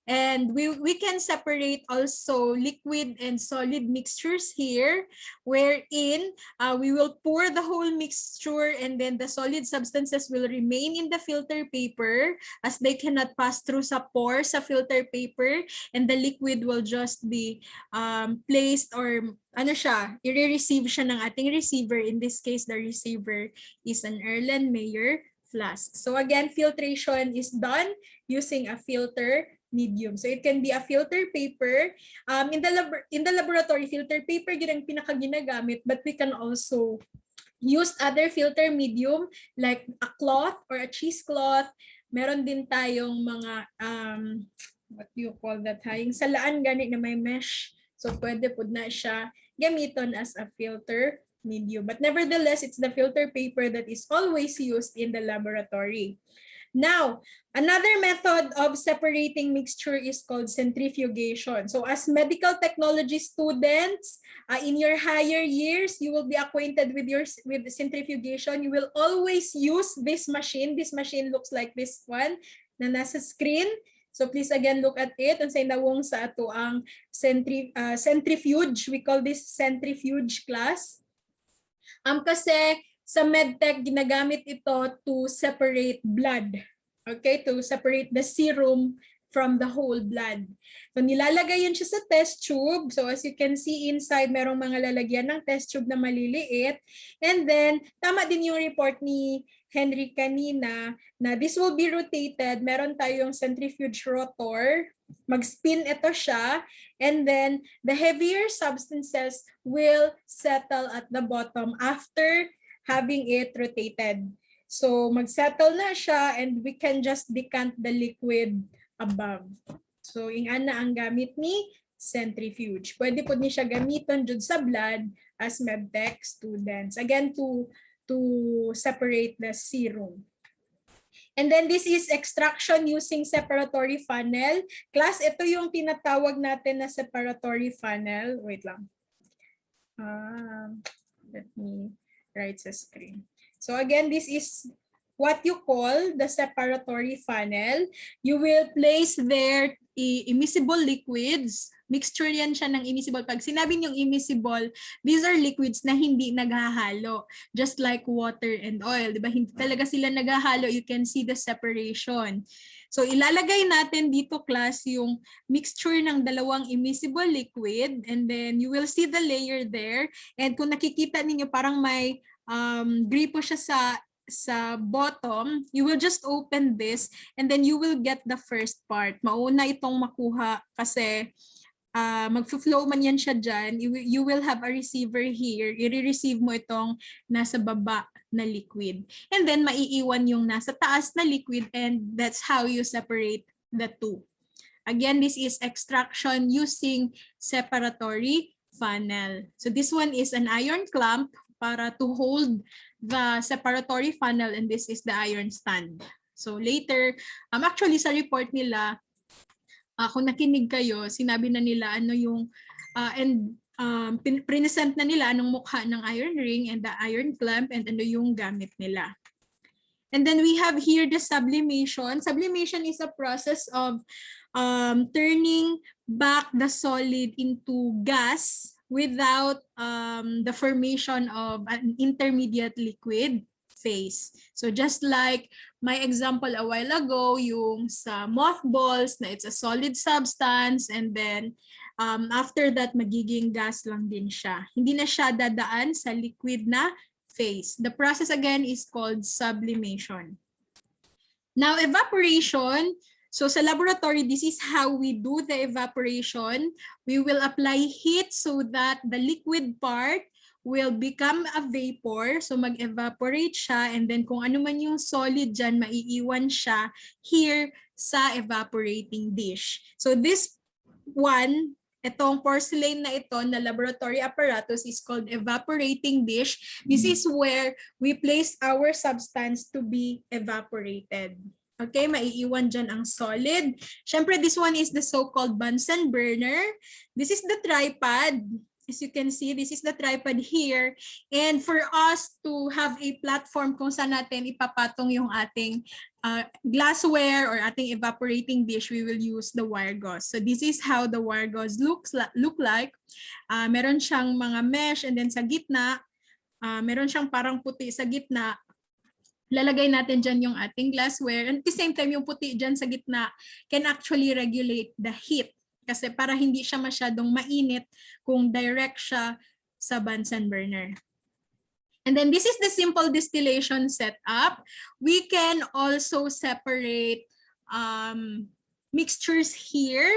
and we can separate also liquid and solid mixtures here, wherein we will pour the whole mixture and then the solid substances will remain in the filter paper as they cannot pass through sa pore sa filter paper, and the liquid will just be placed or i-receive siya ng ating receiver. In this case, the receiver is an Erlenmeyer flask. So again, filtration is done using a filter medium. So it can be a filter paper. In the laboratory, filter paper yun ang pinakaginagamit, but we can also use other filter medium like a cloth or a cheesecloth. Meron din tayong mga, what do you call that? Yung salaan gani na may mesh. So pwede po na siya gamiton as a filter medium. But nevertheless, it's the filter paper that is always used in the laboratory. Now, another method of separating mixture is called centrifugation. So as medical technology students, in your higher years, you will be acquainted with centrifugation. You will always use this machine. This machine looks like this one na nasa screen. So please again look at it. Unsay nawong sa ato ang centrifuge. We call this centrifuge class. Kasi sa medtech ginagamit ito to separate blood. Okay, to separate the serum from the whole blood. So nilalagay yun siya sa test tube. So as you can see inside, merong mga lalagyan ng test tube na maliliit. And then tama din yung report ni Henry kanina na this will be rotated. Meron tayong centrifuge rotor. Mag-spin ito siya. And then the heavier substances will settle at the bottom after having it rotated. So mag-settle na siya and we can just decant the liquid above. So ingana ang gamit ni centrifuge. Pwede po ni siya gamiton jud sa blood as medtech students. Again, to separate the serum. And then this is extraction using separatory funnel. Class, ito yung tinatawag natin na separatory funnel. Wait lang. Let me write sa screen. So again, this is what you call the separatory funnel. You will place there immiscible liquids. Mixture yan siya ng immiscible. Pag sinabi niyong immiscible, these are liquids na hindi naghahalo. Just like water and oil. Diba? Hindi talaga sila naghahalo. You can see the separation. So ilalagay natin dito class yung mixture ng dalawang immiscible liquid. And then you will see the layer there. And kung nakikita ninyo parang may gripo siya sa bottom, you will just open this and then you will get the first part. Mauna itong makuha kasi mag-flow man yan siya dyan. You will have a receiver here. I-receive mo itong nasa baba na liquid. And then maiiwan yung nasa taas na liquid and that's how you separate the two. Again, this is extraction using separatory funnel. So this one is an iron clamp para to hold the separatory funnel, and this is the iron stand. So later, actually sa report nila, kung nakinig kayo, sinabi na nila ano yung present na nila anong mukha ng iron ring and the iron clamp and ano yung gamit nila. And then we have here the sublimation. Sublimation is a process of turning back the solid into gas without the formation of an intermediate liquid phase. So just like my example a while ago, yung sa mothballs na it's a solid substance and then After that, magiging gas lang din siya. Hindi na siya dadaan sa liquid na phase. The process again is called sublimation. Now, evaporation. So sa laboratory, this is how we do the evaporation. We will apply heat so that the liquid part will become a vapor. So mag-evaporate siya, and then kung ano man yung solid dyan, maiiwan siya here sa evaporating dish. So this one, itong porcelain na ito na laboratory apparatus is called evaporating dish. This is where we place our substance to be evaporated. Okay, maiiwan dyan ang solid. Siyempre, this one is the so-called Bunsen burner. This is the tripod. As you can see, this is the tripod here. And for us to have a platform kung saan natin ipapatong yung ating glassware or ating evaporating dish, we will use the wire gauze. So this is how the wire gauze look like. Meron siyang mga mesh, and then sa gitna, meron siyang parang puti sa gitna. Lalagay natin dyan yung ating glassware. And at the same time, yung puti dyan sa gitna can actually regulate the heat. Kasi para hindi siya masyadong mainit kung direct siya sa Bunsen burner. And then this is the simple distillation setup. We can also separate mixtures here.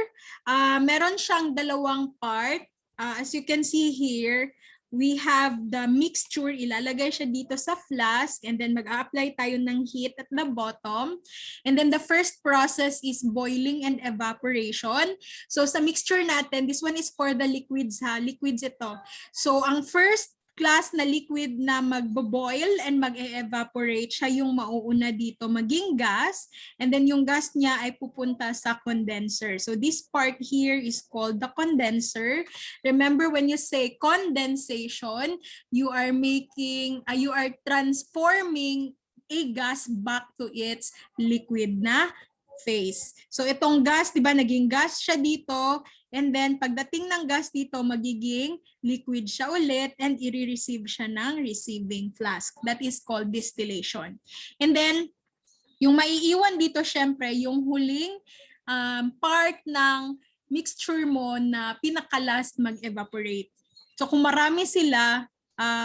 Meron siyang dalawang part. As you can see here, we have the mixture, ilalagay siya dito sa flask, and then mag-a-apply tayo ng heat at the bottom. And then the first process is boiling and evaporation. So sa mixture natin, this one is for the liquids ha, liquids ito. So ang first class na liquid na magbo-boil and mag-evaporate, siya yung mauuna dito maging gas, and then yung gas niya ay pupunta sa condenser. So this part here is called the condenser. Remember, when you say condensation, you are transforming a gas back to its liquid na phase. So itong gas, 'di ba, naging gas siya dito, and then pagdating ng gas dito, magiging liquid siya ulit, and i-receive siya ng receiving flask. That is called distillation. And then yung maiiwan dito, syempre, yung huling part ng mixture mo na pinaka-last mag-evaporate. So kung marami sila,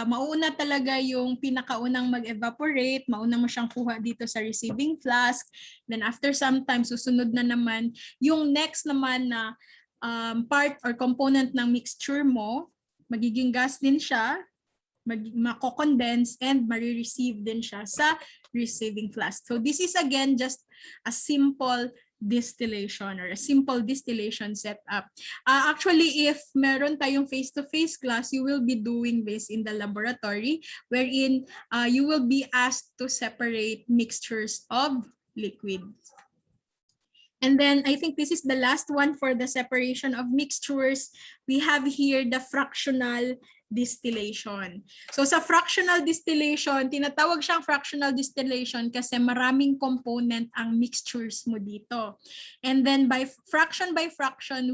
mauna talaga yung pinakaunang mag-evaporate, mauna mo siyang kuha dito sa receiving flask. Then after some time, susunod na naman yung next naman na part or component ng mixture mo, magiging gas din siya, mako-condense, and marireceive din siya sa receiving flask. So this is again just a simple distillation or a simple distillation setup. Actually, if meron tayong face-to-face class, you will be doing this in the laboratory, wherein you will be asked to separate mixtures of liquids. And then I think this is the last one for the separation of mixtures. We have here the fractional distillation. So sa fractional distillation, tinatawag siyang fractional distillation kasi maraming component ang mixtures mo dito. And then by fraction,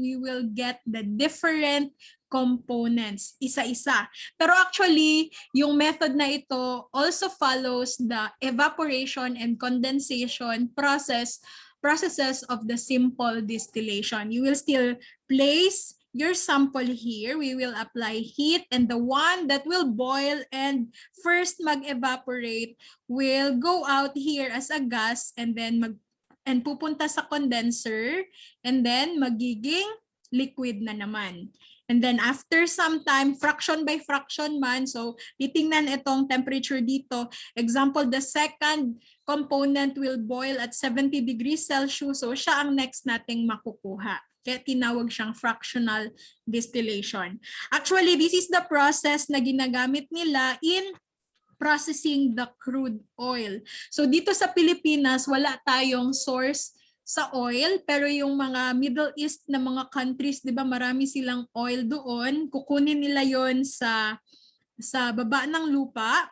we will get the different components, isa-isa. Pero actually, yung method na ito also follows the evaporation and condensation processes of the simple distillation. You will still place your sample here. We will apply heat, and the one that will boil and first mag-evaporate will go out here as a gas, and then pupunta sa condenser, and then magiging liquid na naman. And then after some time, fraction by fraction man, so titingnan itong temperature dito. Example, the second component will boil at 70 degrees Celsius, so siya ang next nating makukuha. Kaya tinawag siyang fractional distillation. Actually, this is the process na ginagamit nila in processing the crude oil. So dito sa Pilipinas, wala tayong source sa oil, pero yung mga Middle East na mga countries, 'di ba, marami silang oil doon. Kukunin nila 'yon sa baba ng lupa,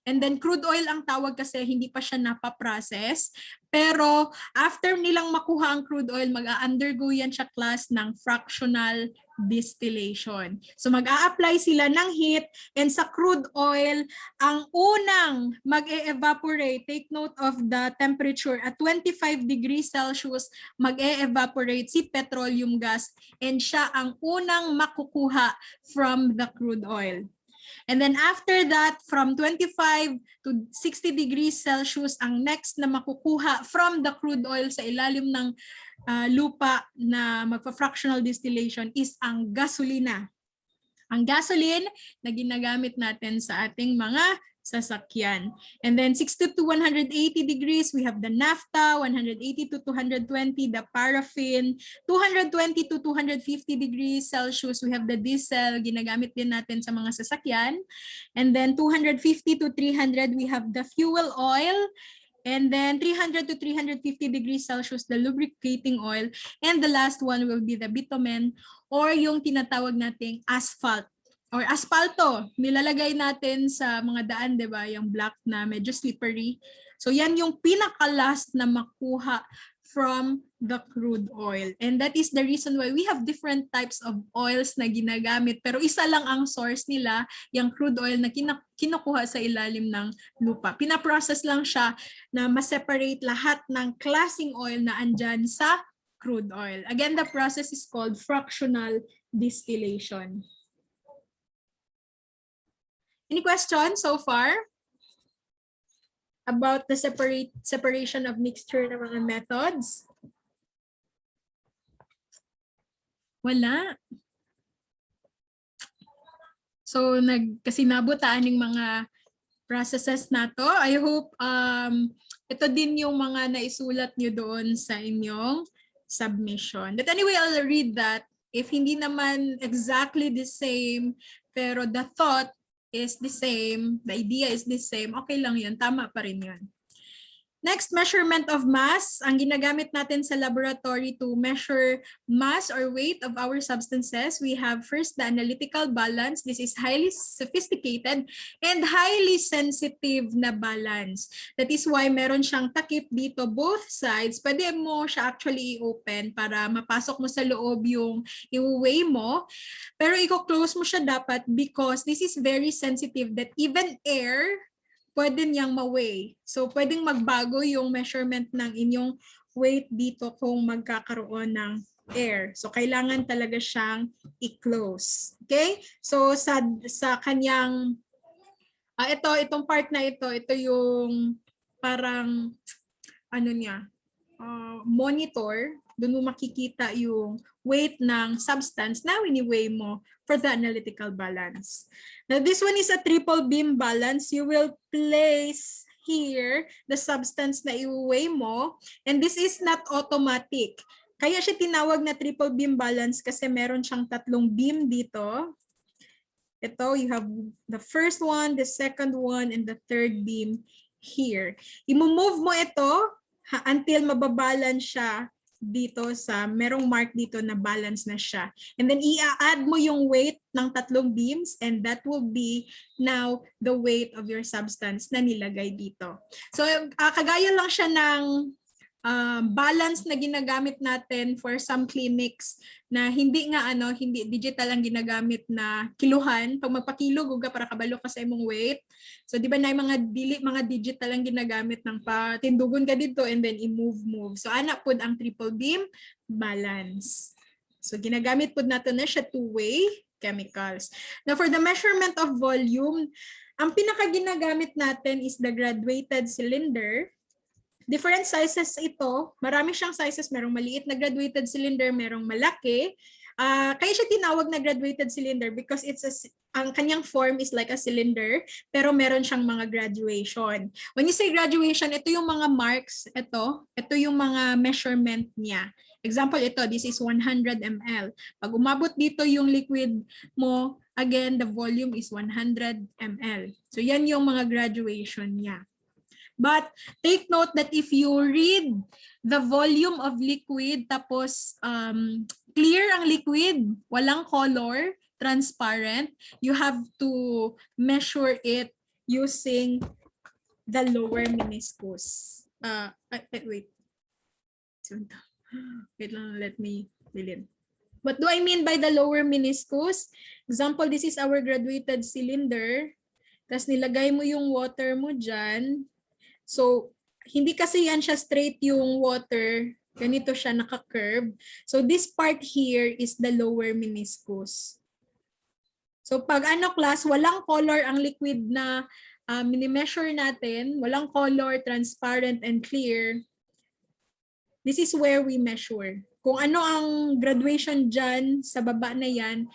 And then crude oil ang tawag kasi hindi pa siya napaprocess. Pero after nilang makuha ang crude oil, mag-undergo yan siya class ng fractional distillation. So mag-a-apply sila ng heat, and sa crude oil, ang unang mag-e-evaporate, take note of the temperature, at 25 degrees Celsius, mag-e-evaporate si petroleum gas, and siya ang unang makukuha from the crude oil. And then after that, from 25 to 60 degrees Celsius, ang next na makukuha from the crude oil sa ilalim ng lupa na magpa-fractional distillation is ang gasolina. Ang gasoline na ginagamit natin sa ating mga sasakyan. And then 60 to 180 degrees, we have the naphtha, 180 to 220, the paraffin, 220 to 250 degrees Celsius, we have the diesel, ginagamit din natin sa mga sasakyan. And then 250 to 300, we have the fuel oil. And then 300 to 350 degrees Celsius, the lubricating oil. And the last one will be the bitumen, or yung tinatawag nating asphalt or aspalto. Nilalagay natin sa mga daan, di ba? Yung black na medyo slippery. So yan yung pinaka-last na makuha from the crude oil. And that is the reason why we have different types of oils na ginagamit. Pero isa lang ang source nila, yung crude oil na kinukuha sa ilalim ng lupa. Pinaprocess lang siya na ma-separate lahat ng klaseng oil na andyan sa crude oil. Again, the process is called fractional distillation. Any questions so far about the separation of mixture ng mga methods? Wala. So kasi nabutaan yung mga processes na to. I hope ito din yung mga naisulat nyo doon sa inyong submission. But anyway, I'll read that. If hindi naman exactly the same, pero the thought is the same, the idea is the same, okay lang yun, tama pa rin yun. Next, measurement of mass. Ang ginagamit natin sa laboratory to measure mass or weight of our substances, we have first the analytical balance. This is highly sophisticated and highly sensitive na balance. That is why meron siyang takip dito, both sides. Pwede mo siya actually i-open para mapasok mo sa loob yung i-weigh mo. Pero i-close mo siya dapat because this is very sensitive that even air, pwede niyang ma-weigh. So, pwedeng magbago yung measurement ng inyong weight dito kung magkakaroon ng air. So, kailangan talaga siyang i-close. Okay? So, sa kanyang, itong part na ito yung parang, ano niya, monitor. Doon mo makikita yung weight ng substance na wini-weigh mo for the analytical balance. Now, this one is a triple beam balance. You will place here the substance na i-weigh mo, and this is not automatic. Kaya siya tinawag na triple beam balance kasi meron siyang tatlong beam dito. Ito, you have the first one, the second one, and the third beam here. I-move mo ito until mababalance siya dito sa merong mark dito na balance na siya. And then i-add mo yung weight ng tatlong beams, and that will be now the weight of your substance na nilagay dito. So kagaya lang siya ng balance na ginagamit natin for some clinics na hindi digital ang ginagamit na kiluhan. Pag magpakilo guga para kabalo ka sa imong weight. So di ba na mga digital ang ginagamit ng patindugon ka dito and then i-move. So ana pud ang triple beam balance. So ginagamit pud nato na siya to weigh chemicals. Now for the measurement of volume, ang pinaka ginagamit natin is the graduated cylinder. Different sizes ito. Marami siyang sizes. Merong maliit na graduated cylinder, merong malaki. Kaya siya tinawag na graduated cylinder because ang kanyang form is like a cylinder, pero meron siyang mga graduation. When you say graduation, ito yung mga marks. Ito yung mga measurement niya. Example, this is 100 ml. Pag umabot dito yung liquid mo, again, the volume is 100 ml. So yan yung mga graduation niya. But take note that if you read the volume of liquid, tapos clear ang liquid, walang color, transparent, you have to measure it using the lower meniscus. Wait. Wait lang, let me fill in. What do I mean by the lower meniscus? Example, this is our graduated cylinder. Tapos nilagay mo yung water mo dyan. So, hindi kasi yan siya straight yung water. Ganito siya, naka-curve. So, this part here is the lower meniscus. So, pag class, walang color ang liquid na mini-measure natin. Walang color, transparent, and clear. This is where we measure. Kung ano ang graduation dyan sa baba na yan,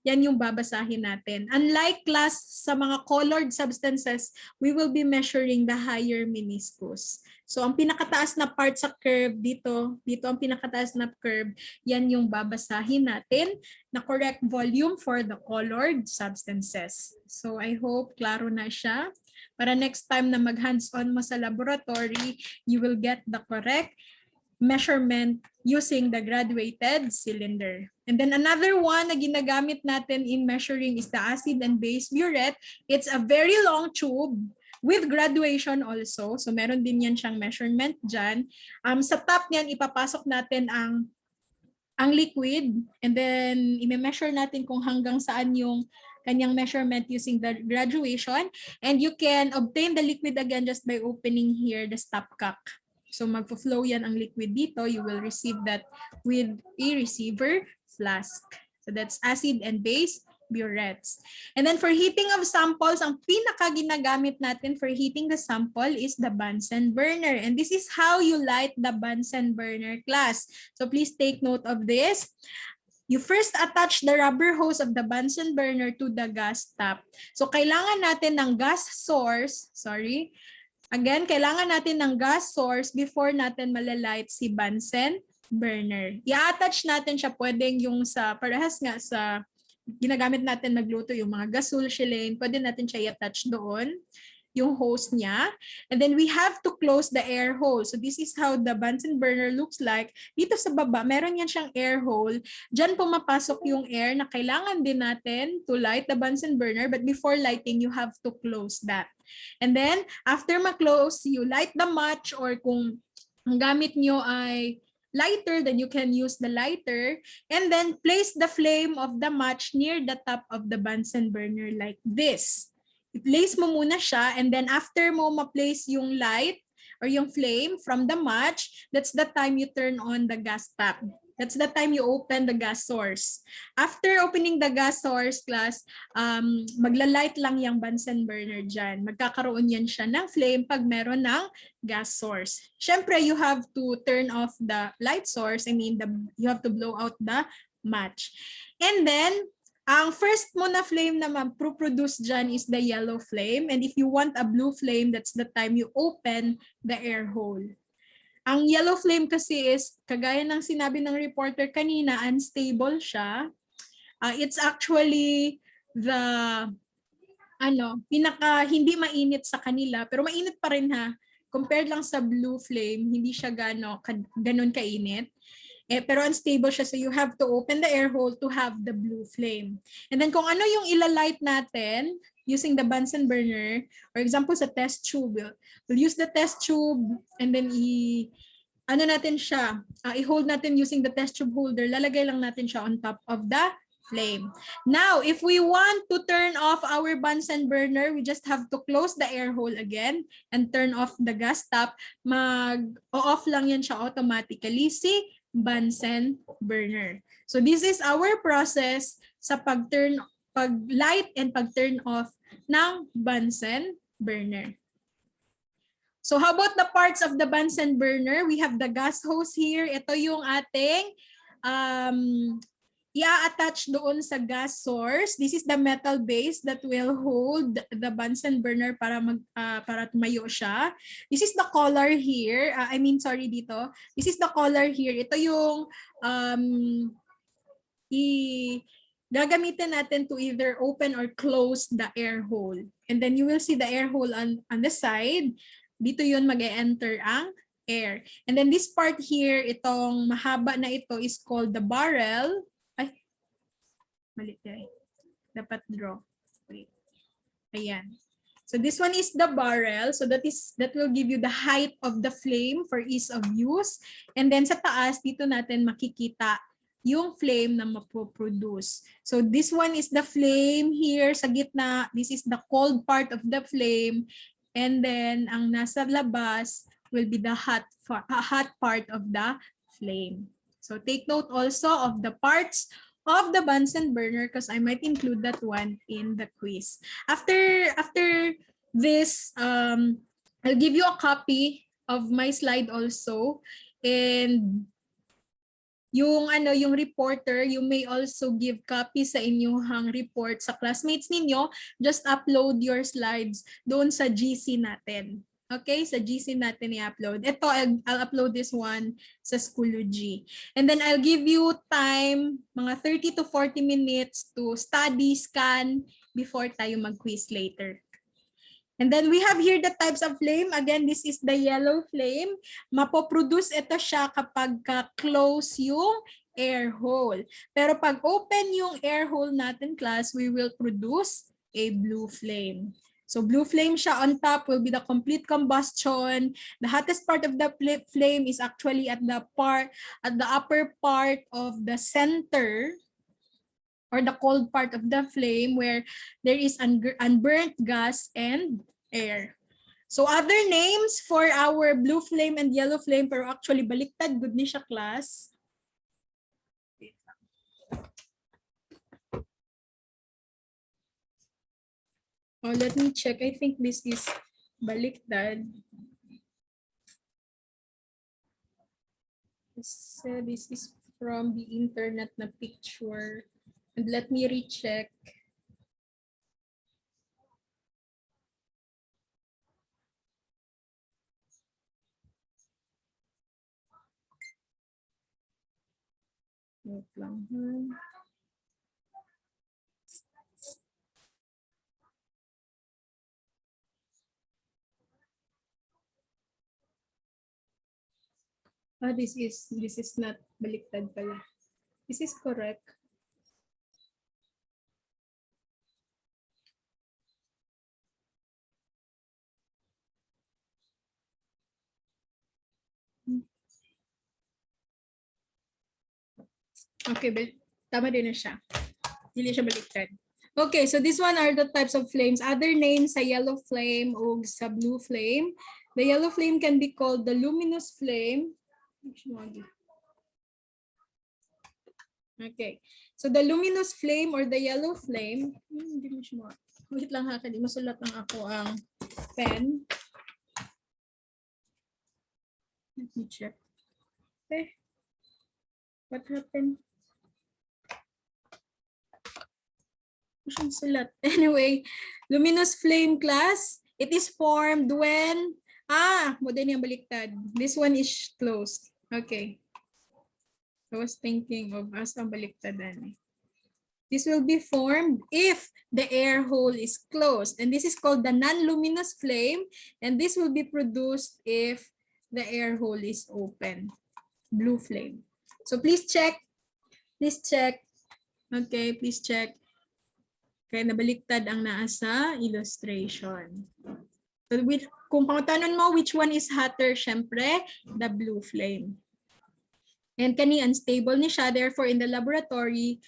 yan yung babasahin natin. Unlike class sa mga colored substances, we will be measuring the higher meniscus. So ang pinakataas na part sa curve dito ang pinakataas na curve, yan yung babasahin natin na correct volume for the colored substances. So I hope klaro na siya. Para next time na mag-hands-on mo sa laboratory, you will get the correct measurement using the graduated cylinder. And then another one na ginagamit natin in measuring is the acid and base burette. It's a very long tube with graduation also. So meron din yan siyang measurement dyan. Sa top niyan, ipapasok natin ang liquid and then i-measure natin kung hanggang saan yung kanyang measurement using the graduation. And you can obtain the liquid again just by opening here the stopcock. So magpo-flow yan ang liquid dito. You will receive that with a receiver flask. So that's acid and base burettes. And then for heating of samples, ang pinaka-ginagamit natin for heating the sample is the Bunsen burner. And this is how you light the Bunsen burner, class. So please take note of this. You first attach the rubber hose of the Bunsen burner to the gas tap. So kailangan natin ng gas source, Again, kailangan natin ng gas source before natin malalight si Bunsen burner. I-attach natin siya pwedeng yung sa parehas nga sa ginagamit natin magluto yung mga gasol, shilane, pwede natin siya i-attach doon yung hose niya. And then we have to close the air hole. So this is how the Bunsen burner looks like. Dito sa baba, meron yan siyang air hole. Diyan pumapasok yung air na kailangan din natin to light the Bunsen burner. But before lighting, you have to close that. And then, after ma-close, you light the match or kung ang gamit nyo ay lighter, then you can use the lighter. And then, place the flame of the match near the top of the Bunsen burner like this. I-place mo muna siya and then after mo ma-place yung light or yung flame from the match, that's the time you turn on the gas tap. That's the time you open the gas source. After opening the gas source, class, maglalight lang yung Bunsen burner dyan. Magkakaroon yan siya ng flame pag meron ng gas source. Siyempre, you have to turn off the light source. You have to blow out the match. And then, ang first mo na flame na ma-produce dyan is the yellow flame. And if you want a blue flame, that's the time you open the air hole. Ang yellow flame kasi is, kagaya ng sinabi ng reporter kanina, unstable siya. It's actually the, pinaka hindi mainit sa kanila, pero mainit pa rin ha. Compared lang sa blue flame, hindi siya ganon kainit. Pero unstable siya, so you have to open the air hole to have the blue flame. And then kung ano yung ilalight natin using the Bunsen burner, for example sa test tube, we'll use the test tube and then i-hold natin using the test tube holder, lalagay lang natin siya on top of the flame. Now, if we want to turn off our Bunsen burner, we just have to close the air hole again and turn off the gas tap. Mag-off lang yan siya automatically si Bunsen burner. So this is our process sa pag-light and pag-turn off ng Bunsen burner. So how about the parts of the Bunsen burner? We have the gas hose here. Ito yung ating i-attach doon sa gas source. This is the metal base that will hold the Bunsen burner para tumayo siya. This is the collar here. Dito. This is the collar here. Ito yung gagamitin natin to either open or close the air hole. And then you will see the air hole on the side. Dito yun mag-e-enter ang air. And then this part here, itong mahaba na ito is called the barrel. Mali tayo. Dapat draw. Wait. Ayan. So this one is the barrel. So that will give you the height of the flame for ease of use. And then sa taas, dito natin makikita yung flame na mapoproduce. So this one is the flame here sa gitna. This is the cold part of the flame. And then ang nasa labas will be the hot part of the flame. So take note also of the parts of the Bunsen burner because I might include that one in the quiz. After this, I'll give you a copy of my slide also. And yung reporter, you may also give copy sa inyong report sa classmates ninyo. Just upload your slides doon sa GC natin. Okay, sa GC natin i-upload. Ito, I'll upload this one sa Schoology. And then I'll give you time, mga 30 to 40 minutes to study, scan, before tayo mag-quiz later. And then we have here the types of flame. Again, this is the yellow flame. Mapoproduce ito siya kapag close yung air hole. Pero pag open yung air hole natin, class, we will produce a blue flame. So blue flame siya, on top will be the complete combustion. The hottest part of the flame is actually at the upper part of the center, or the cold part of the flame, where there is unburnt gas and air. So other names for our blue flame and yellow flame, pero actually baliktad, good ni siya, class. Oh, let me check. I think this is baliktad. This is from the internet na picture. And let me recheck. Wait lang. This is not baliktad pala. This is correct. Okay, but tama din na siya. Hindi siya baliktad. Okay, so this one are the types of flames. Other names sa yellow flame o sa blue flame. The yellow flame can be called the luminous flame. Okay, so the luminous flame or the yellow flame, hindi mo siya wait lang ha, hindi masulat lang ako ang pen. Let me check. Okay, what happened? Sulat. Anyway, luminous flame, class, it is formed when, mo din yung baliktad. This one is closed. Okay. I was thinking of as ang baliktadan. This will be formed if the air hole is closed. And this is called the non-luminous flame. And this will be produced if the air hole is open. Blue flame. So please check. Please check. Okay, please check. Kaya nabaliktad ang nasa illustration. So kung pangutanon mo which one is hotter, syempre, the blue flame. And kani unstable ni siya, therefore in the laboratory,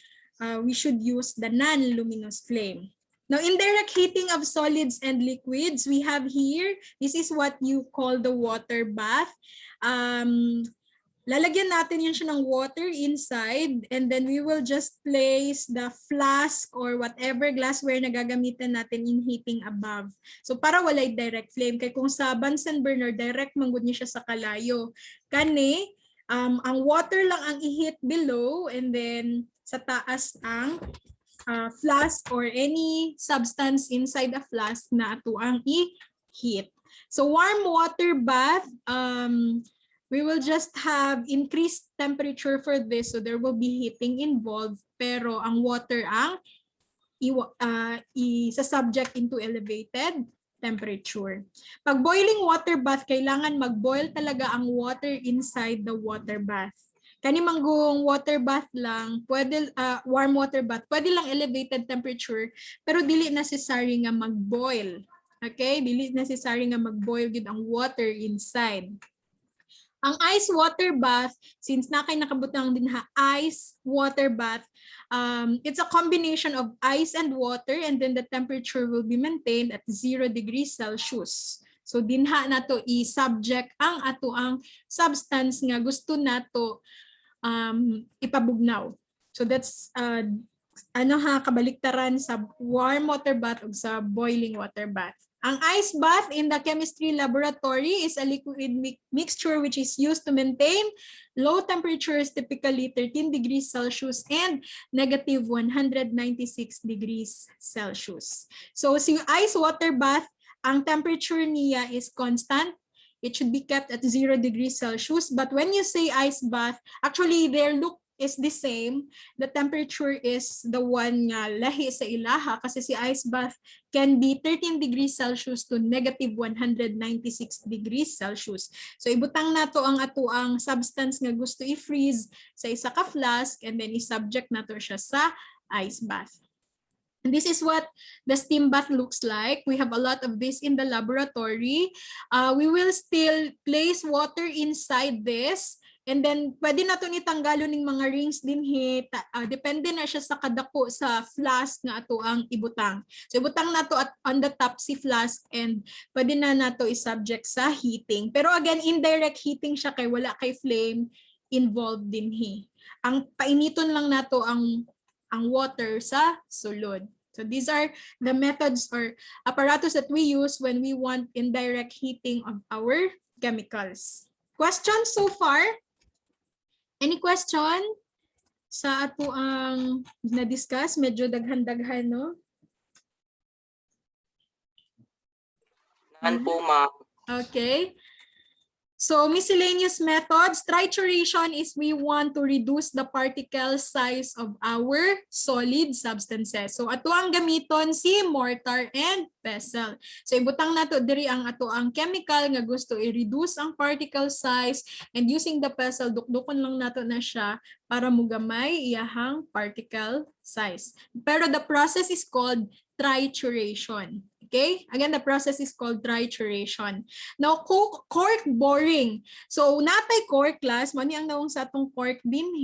we should use the non-luminous flame. Now, indirect heating of solids and liquids, we have here, this is what you call the water bath. Lalagyan natin yun siya ng water inside, and then we will just place the flask or whatever glassware na gagamitan natin in heating above. So para walay direct flame, kaya kung sa Bunsen burner, direct manggod niya siya sa kalayo. Kani, ang water lang ang i-heat below, and then sa taas ang flask or any substance inside a flask na ato ang i-heat. So warm water bath, we will just have increased temperature for this, so there will be heating involved, pero ang water ang isa-subject into elevated temperature. Pag boiling water bath, kailangan mag-boil talaga ang water inside the water bath. Kani manggong water bath lang, pwede, warm water bath, pwede lang elevated temperature, pero dili necessary nga mag-boil. Okay, dili necessary nga mag-boil gid ang water inside. Ang ice water bath, since nakay nakabutang din ha, ice water bath, it's a combination of ice and water, and then the temperature will be maintained at 0 degrees Celsius. So dinha nato i-subject ang ato ang substance nga gusto nato ipabugnaw. So that's kabaliktaran sa warm water bath ug sa boiling water bath. Ang ice bath in the chemistry laboratory is a liquid mixture which is used to maintain low temperatures, typically 13 degrees Celsius and negative 196 degrees Celsius. So si ice water bath, ang temperature niya is constant. It should be kept at 0 degrees Celsius. But when you say ice bath, actually their look is the same. The temperature is the one nga lahi sa ilaha kasi si ice bath can be 13 degrees Celsius to negative 196 degrees Celsius. So ibutang nato ang ato ang substance nga gusto i-freeze sa isa ka flask and then i-subject nato siya sa ice bath. And this is what the steam bath looks like. We have a lot of this in the laboratory. We will still place water inside this. And then, pwede na ito nitanggalon ng mga rings din depende na siya sa kadako sa flask nga ato ang ibutang. So, ibutang na ito on the top si flask and pwede na nato i-subject sa heating. Pero again, indirect heating siya kay wala kay flame involved din Ang painiton lang nato ang water sa sulod. So, these are the methods or apparatus that we use when we want indirect heating of our chemicals. Questions so far? Any question sa ato ang na-discuss? Medyo daghan-daghan, no? Nan po, ma'am. Okay. So, miscellaneous methods. Trituration is we want to reduce the particle size of our solid substances. So, ato ang gamiton si mortar and pestle. So, ibutang nato diri ang ato ang chemical nga gusto i-reduce ang particle size and using the pestle, dukdukon lang nato na siya para mugamay iyahang particle size. Pero the process is called trituration. Okay? Again, the process is called trituration. Now, cork boring. So, natay cork class. Mani ang nawang sa atong cork din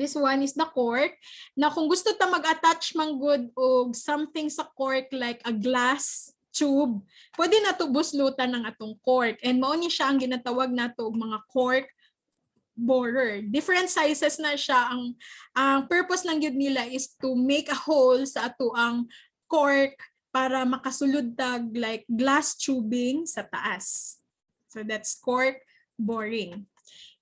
This one is the cork. Now, kung gusto ta mag-attach man good og something sa cork like a glass tube, pwede na to buslutan ng atong cork. And mao ni siya ang ginatawag nato og mga cork borer. Different sizes na siya. Ang purpose lang yun nila is to make a hole sa ato ang cork para makasulod tag like glass tubing sa taas. So that's cork boring.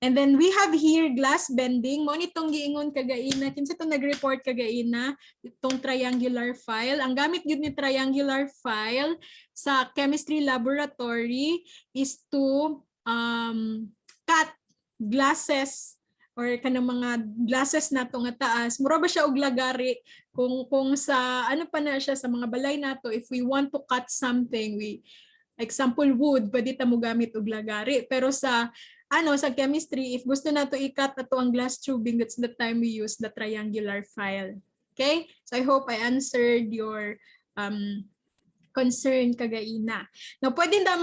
And then we have here glass bending. Mo nitong giingon kagaina, kinsa to nag-report kagaina itong triangular file. Ang gamit gyud ni triangular file sa chemistry laboratory is to cut glasses or kanang mga glasses nato nga taas. Mura ba siya og lagari kung sa ano pa na siya sa mga balay nato, if we want to cut something, example wood, pwede ta mo gamit og lagari. Pero sa chemistry, if gusto nato i-cut ato ang glass tubing, that's the time we use the triangular file. Okay? So I hope I answered your concern kagaina. Now, pwede na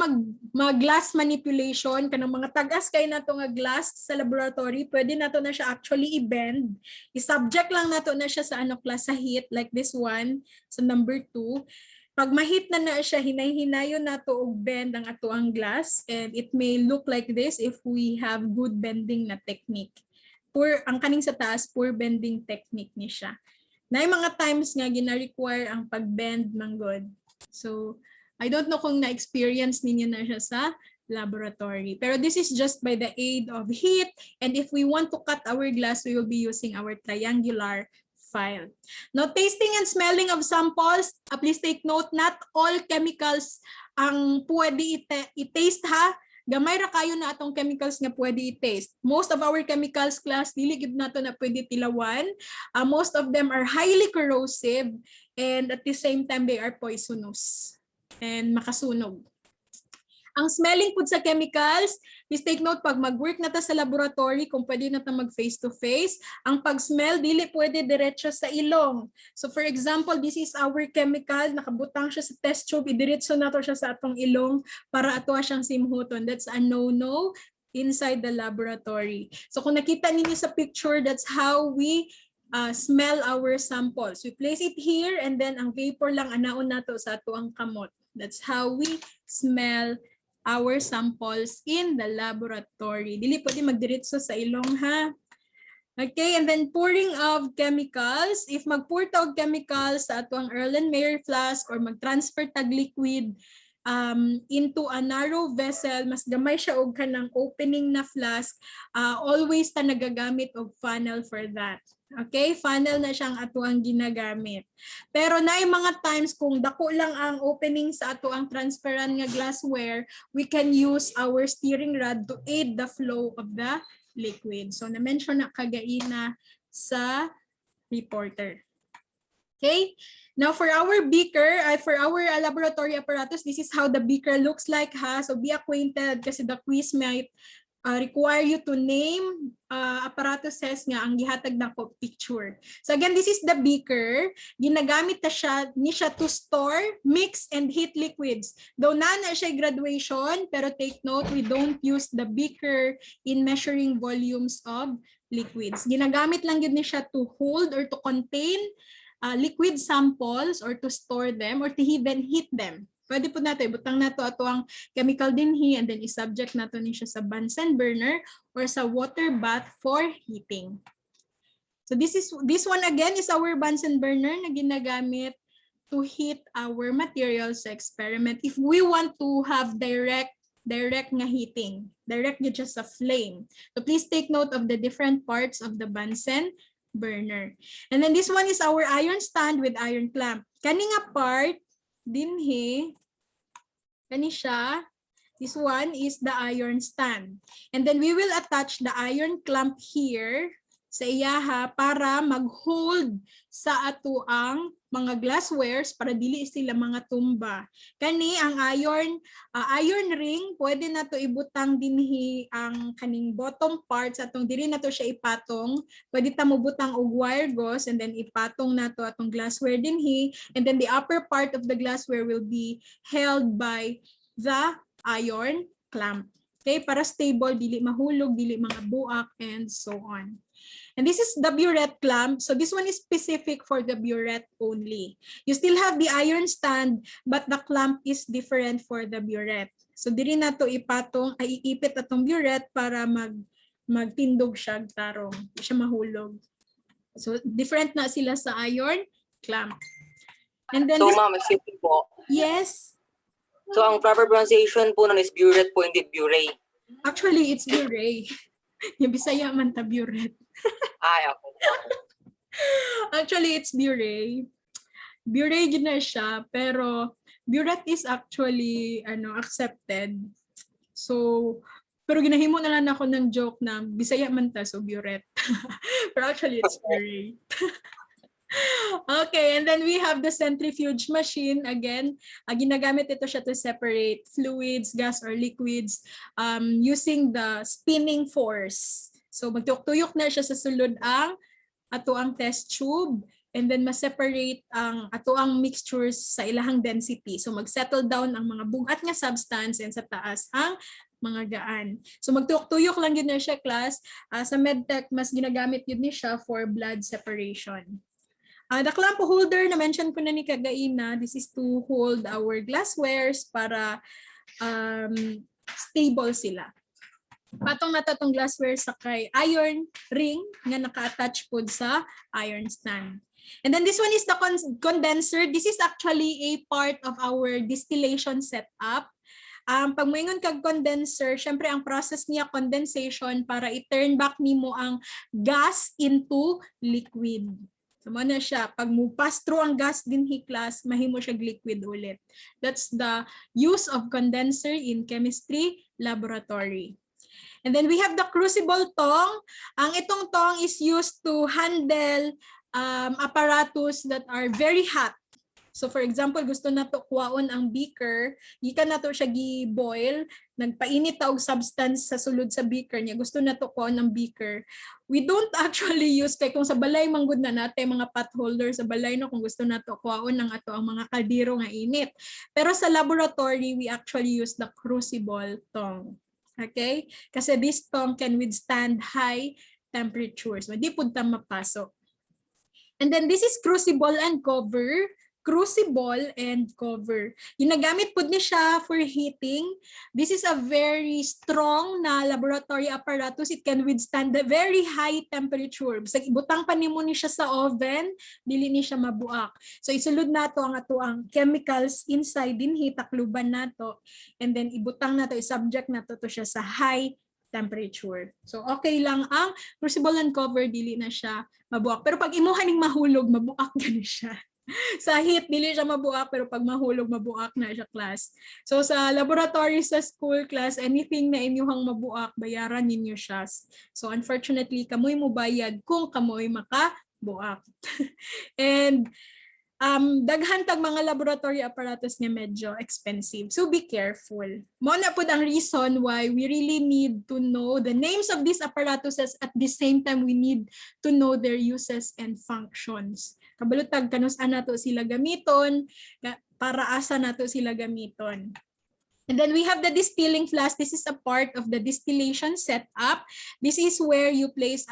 mag-glass manipulation kanang mga tagas kay nato nga glass sa laboratory, pwede nato na siya actually i-bend. I-subject lang nato na siya sa class sa heat like this one sa number 2. Pag ma-heat na siya, hinay-hinayon nato og bend ang ato ang glass and it may look like this if we have good bending na technique. Ang kaning sa taas, poor bending technique ni siya. Na mga times nga gina-require ang pag-bend ng good. So, I don't know kung na-experience ninyo na siya sa laboratory. Pero this is just by the aid of heat. And if we want to cut our glass, we will be using our triangular file. Now, tasting and smelling of samples. Please take note, not all chemicals ang pwede i-taste ha. Gamay ra kayo na atong chemicals nga pwede i-taste. Most of our chemicals class, dili gid nato na pwede tilawan. Most of them are highly corrosive and at the same time they are poisonous and makasunog. Ang smelling po sa chemicals, please take note, pag mag-work na ta sa laboratory, kung pwede na ta mag face-to-face, ang pag-smell, dili pwede diretso sa ilong. So for example, this is our chemical, nakabutang siya sa test tube, idiretso na to siya sa atong ilong para ato siyang simhuton. That's a no-no inside the laboratory. So kung nakita ninyo sa picture, that's how we smell our samples. We place it here and then ang vapor lang anaon nato sa ato ang kamot. That's how we smell our samples in the laboratory. Dili pwede magdiretso sa ilong ha. Okay, and then pouring of chemicals. If mag-pour ta og chemicals sa ato ang Erlenmeyer flask or mag-transfer tag liquid into a narrow vessel, mas gamay siya og kanang opening na flask, always ta nagagamit og funnel for that. Okay, funnel na siyang ato ang ginagamit. Pero naay mga times kung dako lang ang opening sa ato ang transparent nga glassware, we can use our steering rod to aid the flow of the liquid. So na-mention na kagaina sa reporter. Okay, now for our beaker, for our laboratory apparatus, this is how the beaker looks like ha. So be acquainted kasi the quiz might require you to name apparatuses nga ang gihatag na ko picture. So again, this is the beaker. Ginagamit na siya to store, mix, and heat liquids. Though na siya graduation, pero take note, we don't use the beaker in measuring volumes of liquids. Ginagamit lang yun siya to hold or to contain liquid samples or to store them or to even heat them. Pwede po nato ibutang nato ato ang chemical dinhi and then i-subject nato ni siya sa Bunsen burner or sa water bath for heating. So this one again is our Bunsen burner na ginagamit to heat our materials sa experiment. If we want to have direct nga heating, direct just sa flame. So please take note of the different parts of the Bunsen burner. And then this one is our iron stand with iron clamp. Kani nga part dinhi, kani siya, this one is the iron stand. And then we will attach the iron clamp here sa iyaha para mag-hold sa ato ang mga glasswares para dili sila mga tumba. Kani ang iron ring, pwede na to ibutang dinhi ang kaning bottom part sa atong dili na to siya ipatong. Pwede ta mo butang og wire gauze and then ipatong na to atong glassware dinhi, and then the upper part of the glassware will be held by the iron clamp. Okay, para stable, dili mahulog, dili mga buak, and so on. And this is the burette clamp. So this one is specific for the burette only. You still have the iron stand, but the clamp is different for the burette. So diri na to ipatong, ay iipit atong burette para magtindog siya tarong, di siya mahulog. So different na sila sa iron clamp. And then So ma'am, excuse me po. yes. So ang proper pronunciation po nun is burette po, hindi bure. Actually, it's bure. Yung Bisaya man ta burette. Ay, ako. Actually, it's bure. Bure yun na siya, pero burette is actually accepted. So, pero ginahimo na lang ako ng joke na Bisaya man ta, so burette. Pero actually, it's bure. Okay, and then we have the centrifuge machine. Again, ginagamit ito siya to separate fluids, gas, or liquids using the spinning force. So magtuyok na siya sa sulod ang ato ang test tube, and then ma-separate ang ato ang mixtures sa ilahang density. So mag-settle down ang mga bugat nga substance and sa taas ang mga gaan. So magtuyok lang yun na siya, class. Sa medtech, mas ginagamit yun ni siya for blood separation. The clamp holder, na-mention ko na ni Kagaina, this is to hold our glasswares para stable sila. Patong na tatong glassware sa kay iron ring nga naka-attach po sa iron stand. And then this one is the condenser. This is actually a part of our distillation setup. Pag moingon kag condenser, syempre ang process niya condensation para i-turn back nimo ang gas into liquid. So mo na siya, pag mo pass through ang gas dinhi, class, mahimo siya liquid ulit. That's the use of condenser in chemistry laboratory. And then we have the crucible tong. Ang itong tong is used to handle apparatus that are very hot. So for example, gusto na to kuwaon ang beaker, gikan na to siya gi-boil, nagpainit ta og substance sa sulod sa beaker niya, gusto na to kuwaon ang beaker. We don't actually use, kay kung sa balay manggod na natin mga pot holder sa balay no, kung gusto na to kuwaon ng ato ang mga kaldero nga init. Pero sa laboratory, we actually use the crucible tong. Okay? Kasi this tong can withstand high temperatures. Di pud ta mapasok. And then this is crucible and cover. Crucible and cover. Ginagamit po ni siya for heating. This is a very strong na laboratory apparatus. It can withstand the very high temperature. Basta ibutang pa nimo ni siya sa oven, dili ni siya mabuak. So isulod nato ang ato ang chemicals inside din hitakluban nato, and then ibutang nato, i-subject nato to siya sa high temperature. So okay lang ang crucible and cover, dili na siya mabuak. Pero pag imuha ning mahulog, mabuak gani siya. Sa heat, dili siya mabuak, pero pag mahulog, mabuak na siya, class. So sa laboratory, sa school class, anything na inyuhang mabuak, bayaran ninyo siya. So unfortunately, kamoy mo bayad kung kamoy makabuak. And daghan tag mga laboratory apparatus nga medyo expensive. So be careful. Mo na po ang reason why we really need to know the names of these apparatuses, at the same time we need to know their uses and functions. Kabalutag kanus-an nato sila gamiton, para asa nato sila gamiton. And then we have the distilling flask. This is a part of the distillation setup. This is where you place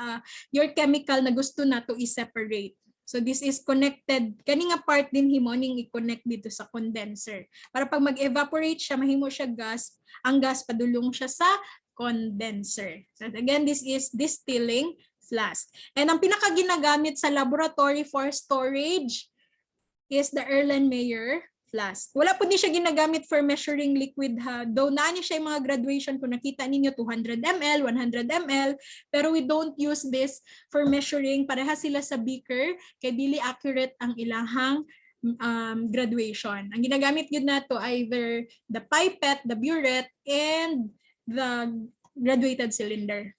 your chemical na gusto nato i-separate. So this is connected, kani nga part din himo ning i-connect dito sa condenser. Para pag mag-evaporate siya, mahimo siya gas, ang gas padulong siya sa condenser. So again, this is distilling flask. And ang pinaka ginagamit sa laboratory for storage is the Erlenmeyer flask. Wala po ni siya ginagamit for measuring liquid ha. Though na niya siya yung mga graduation, kung nakita ninyo 200 ml, 100 ml, pero we don't use this for measuring. Pareha sila sa beaker, kay dili accurate ang ilahang graduation. Ang ginagamit yun na to either the pipette, the burette, and the graduated cylinder.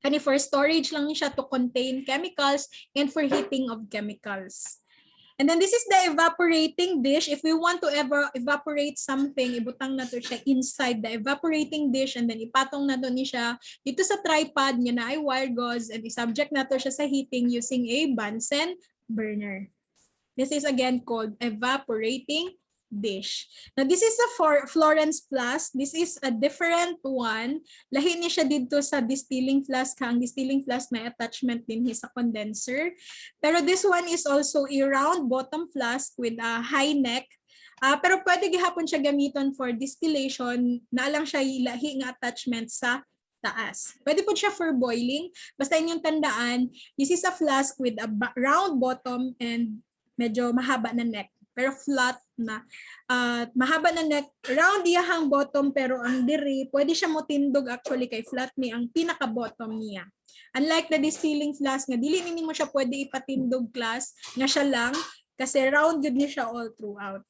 Kani for storage lang niya to contain chemicals and for heating of chemicals. And then this is the evaporating dish. If we want to evaporate something, ibutang na to siya inside the evaporating dish, and then ipatong na to ni siya dito sa tripod niya na ay wire gauze, and i-subject na to siya sa heating using a Bunsen burner. This is again called evaporating dish. Now this is a Florence flask. This is a different one. Lahi ni siya dito sa distilling flask. Ang distilling flask may attachment din sa condenser. Pero this one is also a round bottom flask with a high neck. Pero pwede gihapon siya gamiton for distillation. Na lang siya ilahi nga attachment sa taas. Pwede po siya for boiling. Basta inyong tandaan, this is a flask with a round bottom and medyo mahaba na neck. Pero flat na, mahaba na neck, round iyahang bottom, pero ang diri, pwede siya motindog actually kay flat ni ang pinaka-bottom niya. Unlike the distilling flask nga, dili nini mo siya pwede ipatindog, class, nga siya lang, kasi round good niya siya all throughout.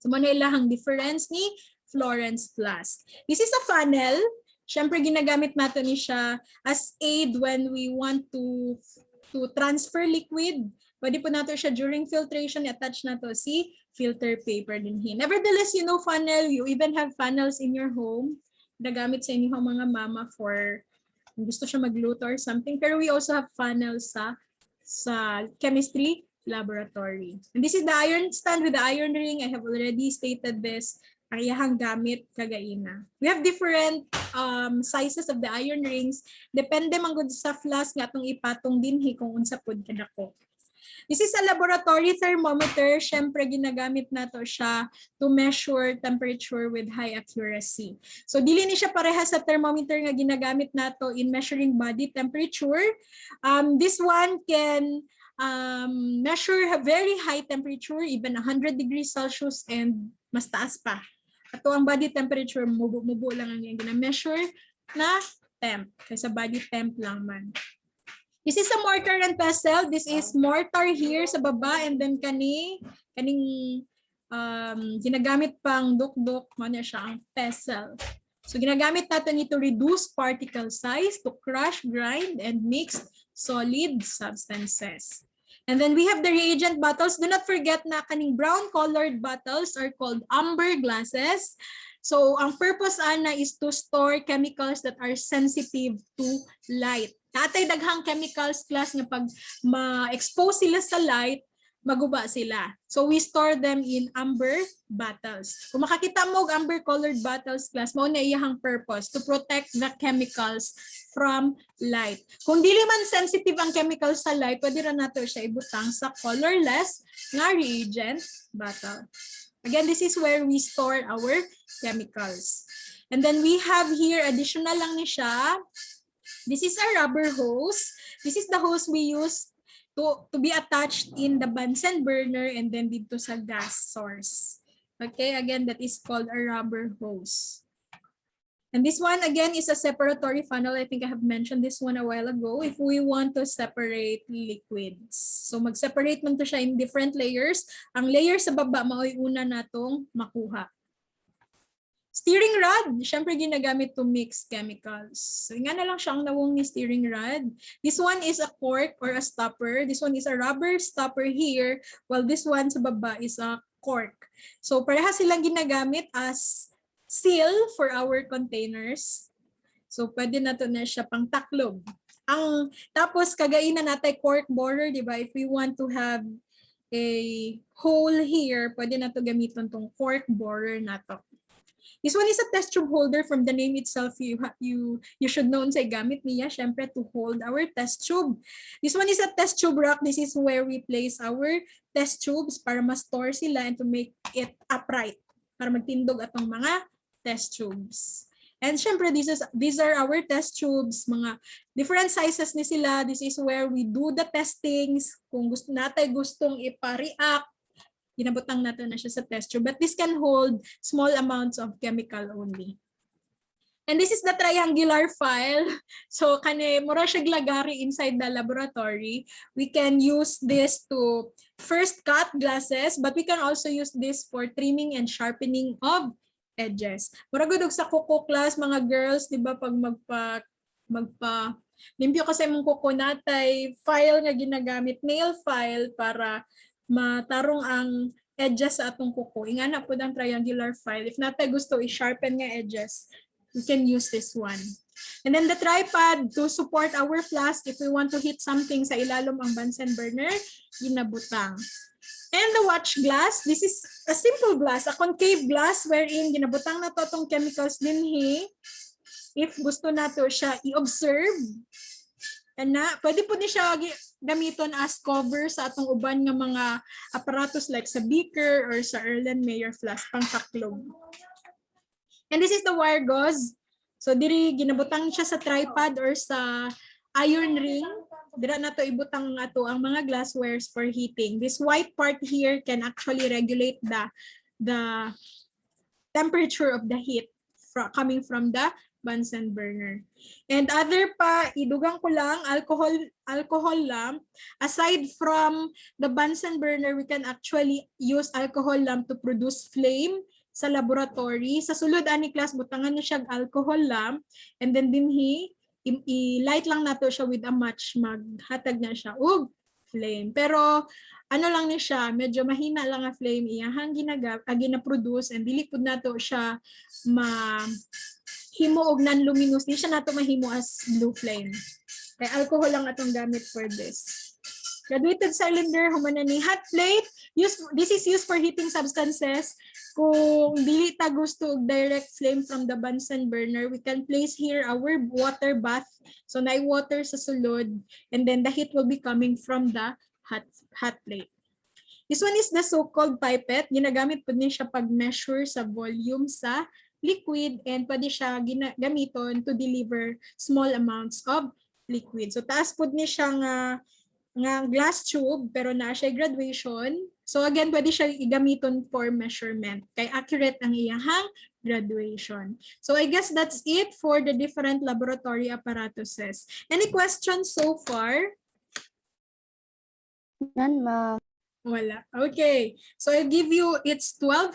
So, muna ilahang difference ni Florence flask. This is a funnel. Siyempre, ginagamit natin ni siya as aid when we want to transfer liquid. Pwede po natin siya during filtration, i-attach na to si filter paper din. Nevertheless, you know funnel, you even have funnels in your home. Nagamit sa inyong mga mama for gusto siya magluto or something. Pero we also have funnels sa chemistry laboratory. And this is the iron stand with the iron ring. I have already stated this. Ang iyahang gamit kagaina. We have different sizes of the iron rings. Depende man gud sa flask nga atong ipatong dinhi kung unsa pud kadako. This is a laboratory thermometer. Siyempre, ginagamit nato siya to measure temperature with high accuracy. So, dili ni siya pareha sa thermometer nga ginagamit nato in measuring body temperature. This one can measure a very high temperature, even 100 degrees Celsius and mas taas pa. Ato ang body temperature, mubo lang ang gina-measure na temp. Kaysa body temp lang man. This is a mortar and pestle. This is mortar here sa baba, and then kaning ginagamit pang dukdok, man siya ang pestle. So ginagamit natin ito to reduce particle size, to crush, grind, and mix solid substances. And then we have the reagent bottles. Do not forget na kaning brown colored bottles are called amber glasses. So ang purpose ana is to store chemicals that are sensitive to light. Natay daghang chemicals class nga pag ma-expose sila sa light, maguba sila. So we store them in amber bottles. Kung makakita mo og amber colored bottles class, mao na iyahang purpose to protect the chemicals from light. Kung dili man sensitive ang chemicals sa light, pwede ra nato siya ibutang sa colorless nga reagent bottle. Again, this is where we store our chemicals. And then we have here additional lang ni siya. This is a rubber hose. This is the hose we use to be attached in the Bunsen burner and then dito sa gas source. Okay, again, that is called a rubber hose. And this one, again, is a separatory funnel. I think I have mentioned this one a while ago. If we want to separate liquids. So mag-separate man to siya in different layers. Ang layer sa baba, mao'y una natong makuha. Steering rod, syempre ginagamit to mix chemicals. So nga na lang siyang nawong ni steering rod. This one is a cork or a stopper. This one is a rubber stopper here, while this one sa baba is a cork. So parehas silang ginagamit as seal for our containers. So pwede na to na siya pang taklob. Tapos kagainan natin cork borer, di ba? If we want to have a hole here, pwede na to gamiton tong cork borer na to. This one is a test tube holder. From the name itself, you should know unsay gamit niya, syempre to hold our test tube. This one is a test tube rack. This is where we place our test tubes para ma-store sila and to make it upright, para magtindog atong mga test tubes. And syempre, these are our test tubes, mga different sizes ni sila. This is where we do the testings. Kung gusto natin gustong ipa-react, ginabutang natin na siya sa test tube. But this can hold small amounts of chemical only. And this is the triangular file. So, mura siya glagari inside the laboratory. We can use this to first cut glasses, but we can also use this for trimming and sharpening of edges. Mura gud sa kuko class, mga girls, di ba, pag limpyo kasi mong kuko natay, file nga ginagamit, nail file para matarong ang edges sa atong kuko. Ingana po ang triangular file. If natay gusto i-sharpen nga edges, we can use this one. And then the tripod to support our flask if we want to heat something sa ilalom ang Bunsen burner, ginabutang. And the watch glass, this is a simple glass, a concave glass wherein ginabutang na to tong chemicals dinhi. If gusto nato siya i-observe, pwede po ni siya gamiton as cover sa atong uban nga mga aparatos like sa beaker or sa Erlenmeyer flask pang taklog. And this is the wire gauze. So diri ginabutang siya sa tripod or sa iron ring. Dira na to ibutang ato ang mga glasswares for heating. This white part here can actually regulate the temperature of the heat coming from the Bunsen burner. And other pa, idugang ko lang, alcohol lamp. Aside from the Bunsen burner, we can actually use alcohol lamp to produce flame sa laboratory. Sa sulod ani class, butangan na siya alcohol lamp, and then dinhi i-light lang nato siya with a match, maghatag na siya og flame. Pero ano lang ni siya, medyo mahina lang ang flame iyahang gina-produce, and dili pud nato siya mahimo og non-luminous, di siya nato mahimo as blue flame. Kay alcohol lang atong gamit for this. Graduated cylinder, humana ni hot plate. This is used for heating substances. Kung dili ta gusto direct flame from the Bunsen burner, we can place here our water bath. So na water sa sulod, and then the heat will be coming from the hot plate. This one is the so-called pipette. Ginagamit po niya siya pag-measure sa volume sa liquid, and pwede siya gamiton to deliver small amounts of liquid. So taas po niya siya nga glass tube, pero na siya graduation. So again, pwede siya igamiton for measurement. Kay accurate ang iyahang graduation. So I guess that's it for the different laboratory apparatuses. Any questions so far? None, ma'am. Wala. Okay. So I'll give you, it's 12